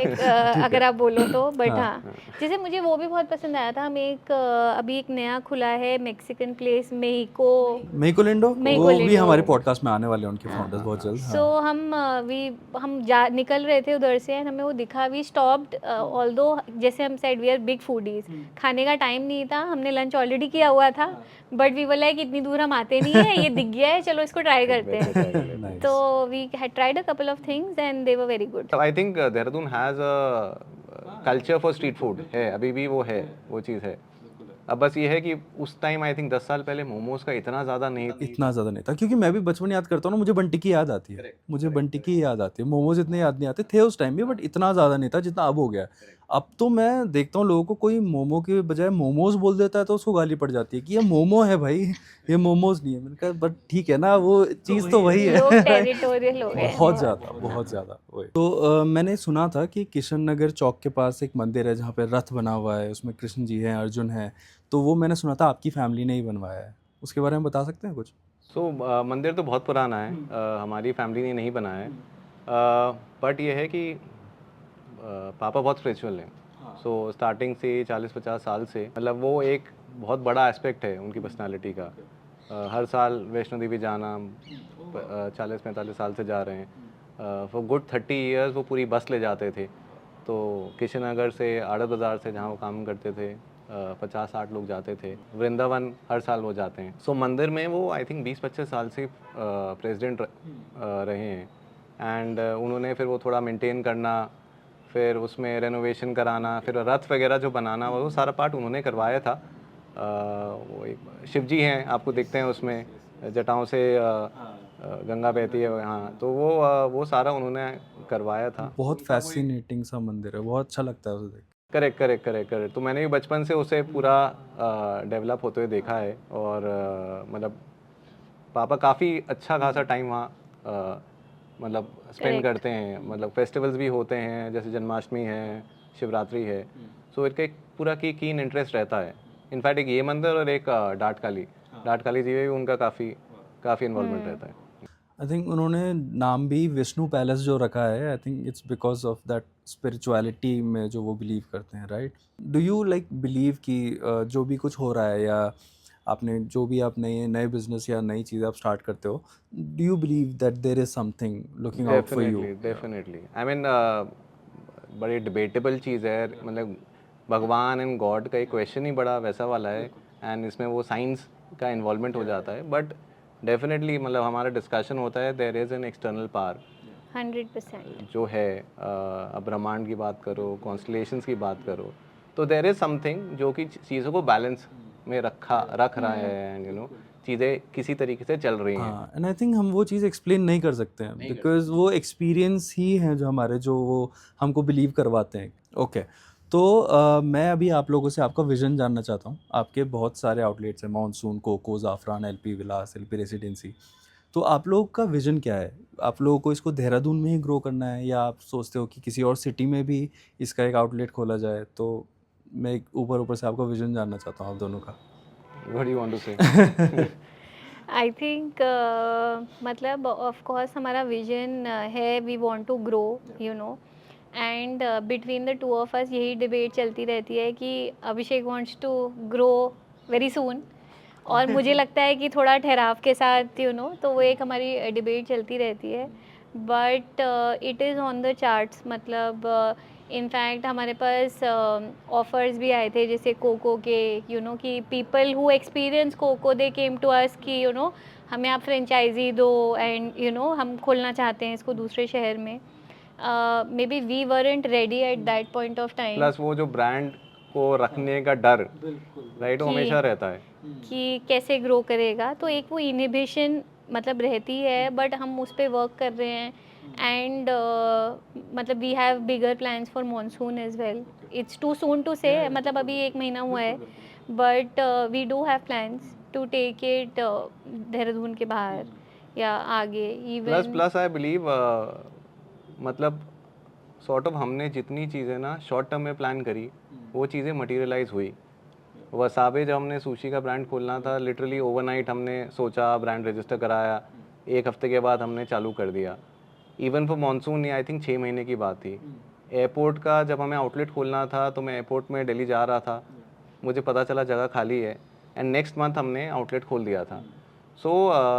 Speaker 3: अगर आप बोलो तो। बट हाँ, जैसे मुझे वो भी बहुत पसंद आया था। हम एक अभी एक नया खुला है मेक्सिकन प्लेस,
Speaker 1: मेहिको लिंडो, वो भी हमारे पॉडकास्ट में आने वाले हैं, उनके फाउंडर्स बहुत जल्द।
Speaker 3: सो हम निकल रहे थे उधर से, हमें वो दिखा, वी स्टॉप्ड ऑल्दो, जैसे हम side we are big foodies, खाने का टाइम नहीं था, हमने लंच ऑलरेडी किया हुआ था, बट वी वर लाइक इतनी दूर हम आते नहीं है, ये दिख गया है, चलो इसको ट्राई करते हैं। तो we had tried a couple of things and they were very good.
Speaker 2: I think Dehradun has a culture for street food, है अभी भी, वो है, वो चीज़ है। अब बस ये है कि उस टाइम आई थिंक 10 साल पहले मोमोज का इतना ज़्यादा नहीं
Speaker 1: था, क्योंकि मैं भी बचपन याद करता हूँ ना, मुझे बंटिक्की याद आती है, मुझे बंटिक्की याद आती है, मोमोज इतने याद नहीं आते थे उस टाइम भी, बट इतना ज़्यादा नहीं था जितना अब हो गया है। अब तो मैं देखता हूँ लोगों को, कोई मोमो के बजाय मोमोज बोल देता है तो उसको गाली पड़ जाती है कि ये मोमो है भाई, ये मोमोज नहीं है। मैंने कहा बट ठीक है ना, वो चीज़ तो वही है।
Speaker 3: लोग टेरिटोरियल हो गए
Speaker 1: बहुत ज़्यादा वही। तो मैंने सुना था कि किशन नगर चौक के पास एक मंदिर है जहाँ पे रथ बना हुआ है, उसमें कृष्ण जी हैं, अर्जुन है, तो वो मैंने सुना था आपकी फैमिली ने ही बनवाया है, उसके बारे में बता सकते हैं कुछ?
Speaker 2: मंदिर तो बहुत पुराना है, हमारी फैमिली ने नहीं बनाया है, बट ये है कि पापा बहुत स्पिरिचुअल हैं। सो स्टार्टिंग से 40-50 साल से, मतलब वो एक बहुत बड़ा एस्पेक्ट है उनकी पर्सनालिटी का। हर साल वैष्णो देवी जाना, 40-45 साल से जा रहे हैं। फॉर गुड 30 ईयर्स वो पूरी बस ले जाते थे। तो किशन नगर से, आड़त बाज़ार से जहाँ वो काम करते थे, 50-60 लोग जाते थे। वृंदावन हर साल वो जाते हैं। सो मंदिर में वो आई थिंक 20-25 साल से प्रेसिडेंट रहे हैं। एंड उन्होंने फिर वो थोड़ा मेंटेन करना, फिर उसमें रेनोवेशन कराना, फिर रथ वगैरह जो बनाना, वो सारा पार्ट उन्होंने करवाया था। वो एक शिव जी हैं, आपको दिखते हैं उसमें जटाओं से गंगा बहती है, हाँ, तो वो सारा उन्होंने करवाया था।
Speaker 1: बहुत फैसिनेटिंग सा मंदिर है, बहुत अच्छा लगता है उसे देख।
Speaker 2: करेक्ट। तो मैंने भी बचपन से उसे पूरा डेवलप होते हुए देखा है। और मतलब पापा काफ़ी अच्छा खासा टाइम वहाँ मतलब स्पेंड
Speaker 3: Correct.
Speaker 2: करते हैं। मतलब फेस्टिवल्स भी होते हैं, जैसे जन्माष्टमी है, शिवरात्रि है। सो इनका एक पूरा कीन इंटरेस्ट रहता है। इनफैक्ट एक ये मंदिर और एक डाट काली जी में भी उनका काफ़ी इन्वॉल्वमेंट रहता है।
Speaker 1: आई थिंक उन्होंने नाम भी विष्णु पैलेस जो रखा है, I think it's because of that spirituality में जो वो बिलीव करते हैं, right? Do you like believe कि जो भी कुछ हो रहा है, या आपने जो भी आप नए नए बिजनेस या नई चीज़ आप स्टार्ट करते हो, do you believe that there is something looking out for you?
Speaker 2: Definitely I mean बड़ी डिबेटेबल चीज़ है। मतलब भगवान एंड गॉड का एक क्वेश्चन ही बड़ा वैसा वाला है, एंड इसमें वो साइंस का इन्वॉल्वमेंट हो जाता है। बट डेफिनेटली मतलब हमारा डिस्कशन होता है, there is an external power
Speaker 3: 100%.
Speaker 2: जो है। अब ब्रह्मांड की बात करो, कॉन्स्टलेशंस की बात करो, तो देयर इज़ समथिंग जो कि चीज़ों को बैलेंस में रख रहा है, एंड चीज़ें किसी तरीके से चल रही हैं।
Speaker 1: हाँ, एंड आई थिंक हम वो चीज़ एक्सप्लेन नहीं कर सकते हैं, बिकॉज वो एक्सपीरियंस ही है जो हमारे, जो वो हमको बिलीव करवाते हैं। ओके, तो मैं अभी आप लोगों से आपका विजन जानना चाहता हूँ। आपके बहुत सारे आउटलेट्स हैं, मानसून, कोको, ज़ाफ़रान, एलपी विलास, एलपी रेसिडेंसी। तो आप लोगों का विजन क्या है? आप लोगों को इसको देहरादून में ही ग्रो करना है, या आप सोचते हो कि किसी और सिटी में भी इसका एक आउटलेट खोला जाए? तो मैं एक ऊपर से आपका विजन जानना चाहता हूँ आप दोनों का।
Speaker 2: What do you want to say?
Speaker 3: I think मतलब ऑफ कोर्स हमारा विजन है, we want to grow, you know, and between the two of us यही डिबेट चलती रहती है कि Abhishek wants to grow very soon, और मुझे लगता है कि थोड़ा ठहराव के साथ, यू नो, तो वो एक हमारी डिबेट चलती रहती है। But it is on the charts. मतलब इनफैक्ट हमारे पास ऑफर्स भी आए थे, जैसे कोको के, यू नो, कि people who experience Koko they came to us कि यू नो हमें आप फ्रेंचाइजी दो, एंड यू नो हम खोलना चाहते हैं इसको दूसरे शहर में। Maybe we weren't ready at that point of time
Speaker 2: plus वो जो ब्रांड को रखने का डर, राइट, वो हमेशा रहता है
Speaker 3: कि कैसे ग्रो करेगा, तो एक वो इनिबिशन मतलब रहती है, बट हम उस पर वर्क कर रहे हैं। एंड मतलब we have bigger plans for monsoon as well. It's too soon to say, मतलब अभी 1 महीना हुआ है, but we do have plans to take it Dehradun के बाहर या आगे इवन।
Speaker 2: प्लस आई बिलीव मतलब सॉर्ट ऑफ हमने जितनी चीज़ें ना शॉर्ट टर्म में प्लान करी, वो चीज़ें मटेरियलाइज हुई। वसाबे जब हमने सुशी का ब्रांड खोलना था, लिटरली ओवरनाइट हमने सोचा, ब्रांड रजिस्टर कराया, 1 हफ्ते के बाद हमने चालू कर दिया। Even for monsoon I think 6 महीने की बात थी। एयरपोर्ट का जब हमें आउटलेट खोलना था, तो मैं एयरपोर्ट में दिल्ली जा रहा था, मुझे पता चला जगह खाली है, एंड नेक्स्ट मंथ हमने आउटलेट खोल दिया था। So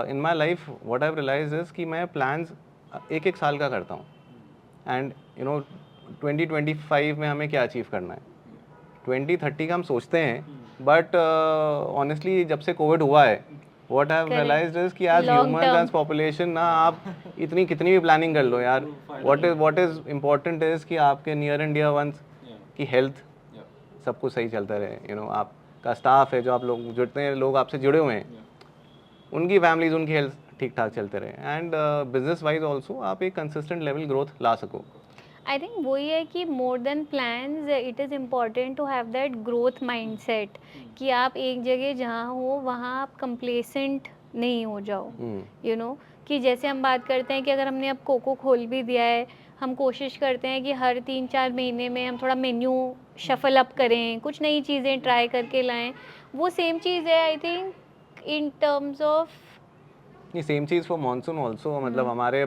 Speaker 2: in my life what I realise is कि मैं प्लान्स एक साल का करता हूँ, एंड 2025 में हमें क्या अचीव करना है, 2030 का हम सोचते हैं। बट ऑनेस्टली जब से कोविड हुआ है, what I have realised is कि एज ह्यूमंस, एज पॉपुलेशन ना, आप कितनी भी प्लानिंग कर लो यार, व्हाट इज इम्पोर्टेंट इज कि आपके नियर एंड डियर वंस की हेल्थ सब कुछ सही चलता रहे। आपका स्टाफ है, जो आप लोग जितने लोग आपसे जुड़े हुए हैं, उनकी फैमिलीज, उनकी हेल्थ ठीक ठाक चलते रहे, एंड बिजनेस वाइज ऑल्सो आप एक कंसिस्टेंट लेवल ग्रोथ ला सको।
Speaker 3: आई थिंक वही है कि more than plans it is important to have that growth mindset, कि आप एक जगह जहाँ हो वहाँ आप कंप्लेसेंट नहीं हो जाओ, यू नो। कि जैसे हम बात करते हैं कि अगर हमने अब कोको खोल भी दिया है, हम कोशिश करते हैं कि हर 3-4 महीने में हम थोड़ा मेन्यू शफल अप करें, कुछ नई चीज़ें ट्राई करके लाएं। वो सेम चीज़ है I think in terms of.
Speaker 2: ये सेम चीज़ फॉर मानसून ऑल्सो। मतलब हमारे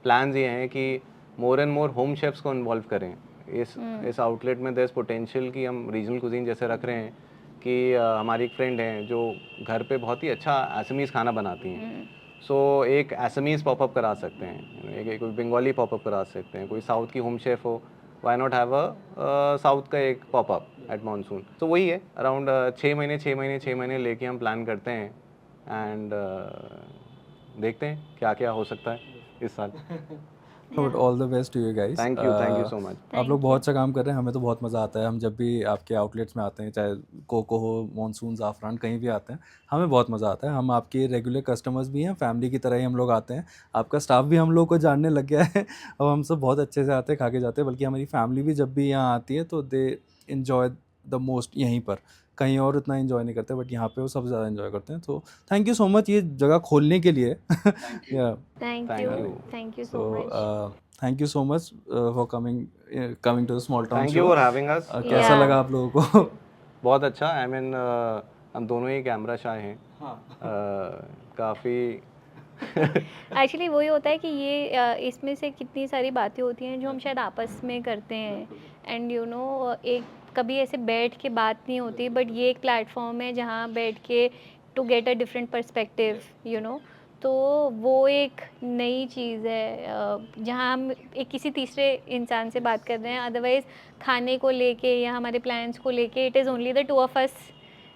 Speaker 2: प्लान्स ये हैं कि more and more home chefs को इन्वॉल्व करें इस आउटलेट में। देयर इज पोटेंशियल कि हम रीजनल कुजीन जैसे रख रहे हैं, कि हमारी एक फ्रेंड है जो घर पे बहुत ही अच्छा असमीज़ खाना बनाती हैं, सो एक असमीज़ पॉपअप करा सकते हैं, एक कोई बंगाली पॉपअप करा सकते हैं, कोई साउथ की होम शेफ़ हो, why not have a south का एक पॉपअप एट मानसून। तो वही है, अराउंड 6 महीने लेके हम प्लान करते हैं एंड देखते हैं क्या क्या हो सकता है इस साल।
Speaker 1: But all the best to you guys.
Speaker 2: Thank you so much.
Speaker 1: आप लोग बहुत अच्छा काम कर रहे हैं, हमें तो बहुत मज़ा आता है। हम जब भी आपके आउटलेट्स में आते हैं, चाहे कोको हो, मानसून, ज़ाफ़रान, कहीं भी आते हैं, हमें बहुत मज़ा आता है। हम आपके रेगुलर कस्टमर्स भी हैं, फैमिली की तरह ही हम लोग आते हैं। आपका स्टाफ भी हम लोग को जानने लग गया है और हम सब बहुत अच्छे से आते हैं, खा के जाते हैं। बल्कि हमारी फैमिली भी जब भी यहाँ आती है तो दे इन्जॉय द मोस्ट यहीं पर। कहीं और उतना इन्जॉय नहीं करते, बट यहाँ पे वो सब ज़्यादा इन्जॉय करते हैं। तो थैंक यू सो मच ये जगह खोलने के लिए। या
Speaker 3: thank you so much.
Speaker 1: Thank you so much for coming to the small town
Speaker 2: thank you for having us.
Speaker 1: कैसा लगा आप लोगों को?
Speaker 2: बहुत अच्छा। आई मीन हम दोनों ही कैमरा शाय हैं। काफ़ी
Speaker 3: एक्चुअली वही होता है कि ये इसमें से कितनी सारी बातें होती हैं जो हम शायद आपस में करते हैं, एंड यू नो एक कभी ऐसे बैठ के बात नहीं होती, बट ये एक प्लेटफॉर्म है जहाँ बैठ के to get a different perspective, you know. तो वो एक नई चीज़ है जहाँ हम एक किसी तीसरे इंसान से बात कर रहे हैं। अदरवाइज़ खाने को लेके या हमारे प्लान्स को लेके it is only the two of अस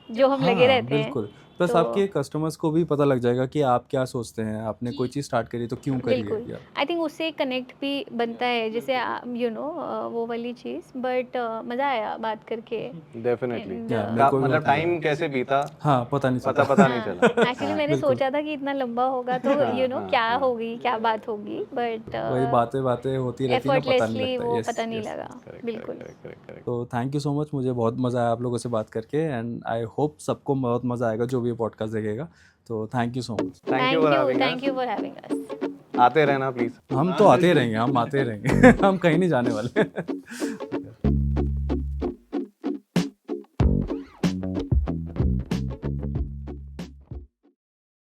Speaker 3: जो हम लगे रहते हैं।
Speaker 1: बिल्कुल। प्लस
Speaker 3: तो
Speaker 1: आपके कस्टमर्स को भी पता लग जाएगा कि आप क्या सोचते हैं, आपने कोई चीज़ स्टार्ट करी तो क्यों करी है।
Speaker 3: बिल्कुल, आई थिंक उससे कनेक्ट भी बनता है, जैसे यू नो वो वाली चीज़। बट मज़ा आया बात करके।
Speaker 2: डेफिनेटली
Speaker 1: मेरे को भी
Speaker 2: मतलब
Speaker 1: मजा आया।
Speaker 2: टाइम कैसे बीता
Speaker 1: हाँ, पता नहीं चला।
Speaker 2: पता नहीं चला।
Speaker 3: एक्चुअली मैंने सोचा था कि इतना लंबा होगा तो यू नो क्या होगी, क्या बात होगी, बट
Speaker 1: वही बातें होती रहती हैं ना, पता नहीं
Speaker 3: एफर्टलेसली
Speaker 1: लगता।
Speaker 3: वो
Speaker 1: यस,
Speaker 3: पता नहीं
Speaker 1: यस।
Speaker 3: लगा। बिल्कुल।
Speaker 2: करेक्ट।
Speaker 1: तो थैंक यू सो मच, मुझे बहुत मज़ा आया आप लोगों से बात करके, एंड आई होप सबको बहुत मज़ा आएगा जो भी ये पॉडकास्ट देखेगा। तो thank you so much.
Speaker 2: Thank you
Speaker 3: for having अस।
Speaker 2: आते रहना प्लीज।
Speaker 1: हम तो आते ही रहेंगे, हम आते ही रहेंगे। हम कहीं नहीं जाने वाले।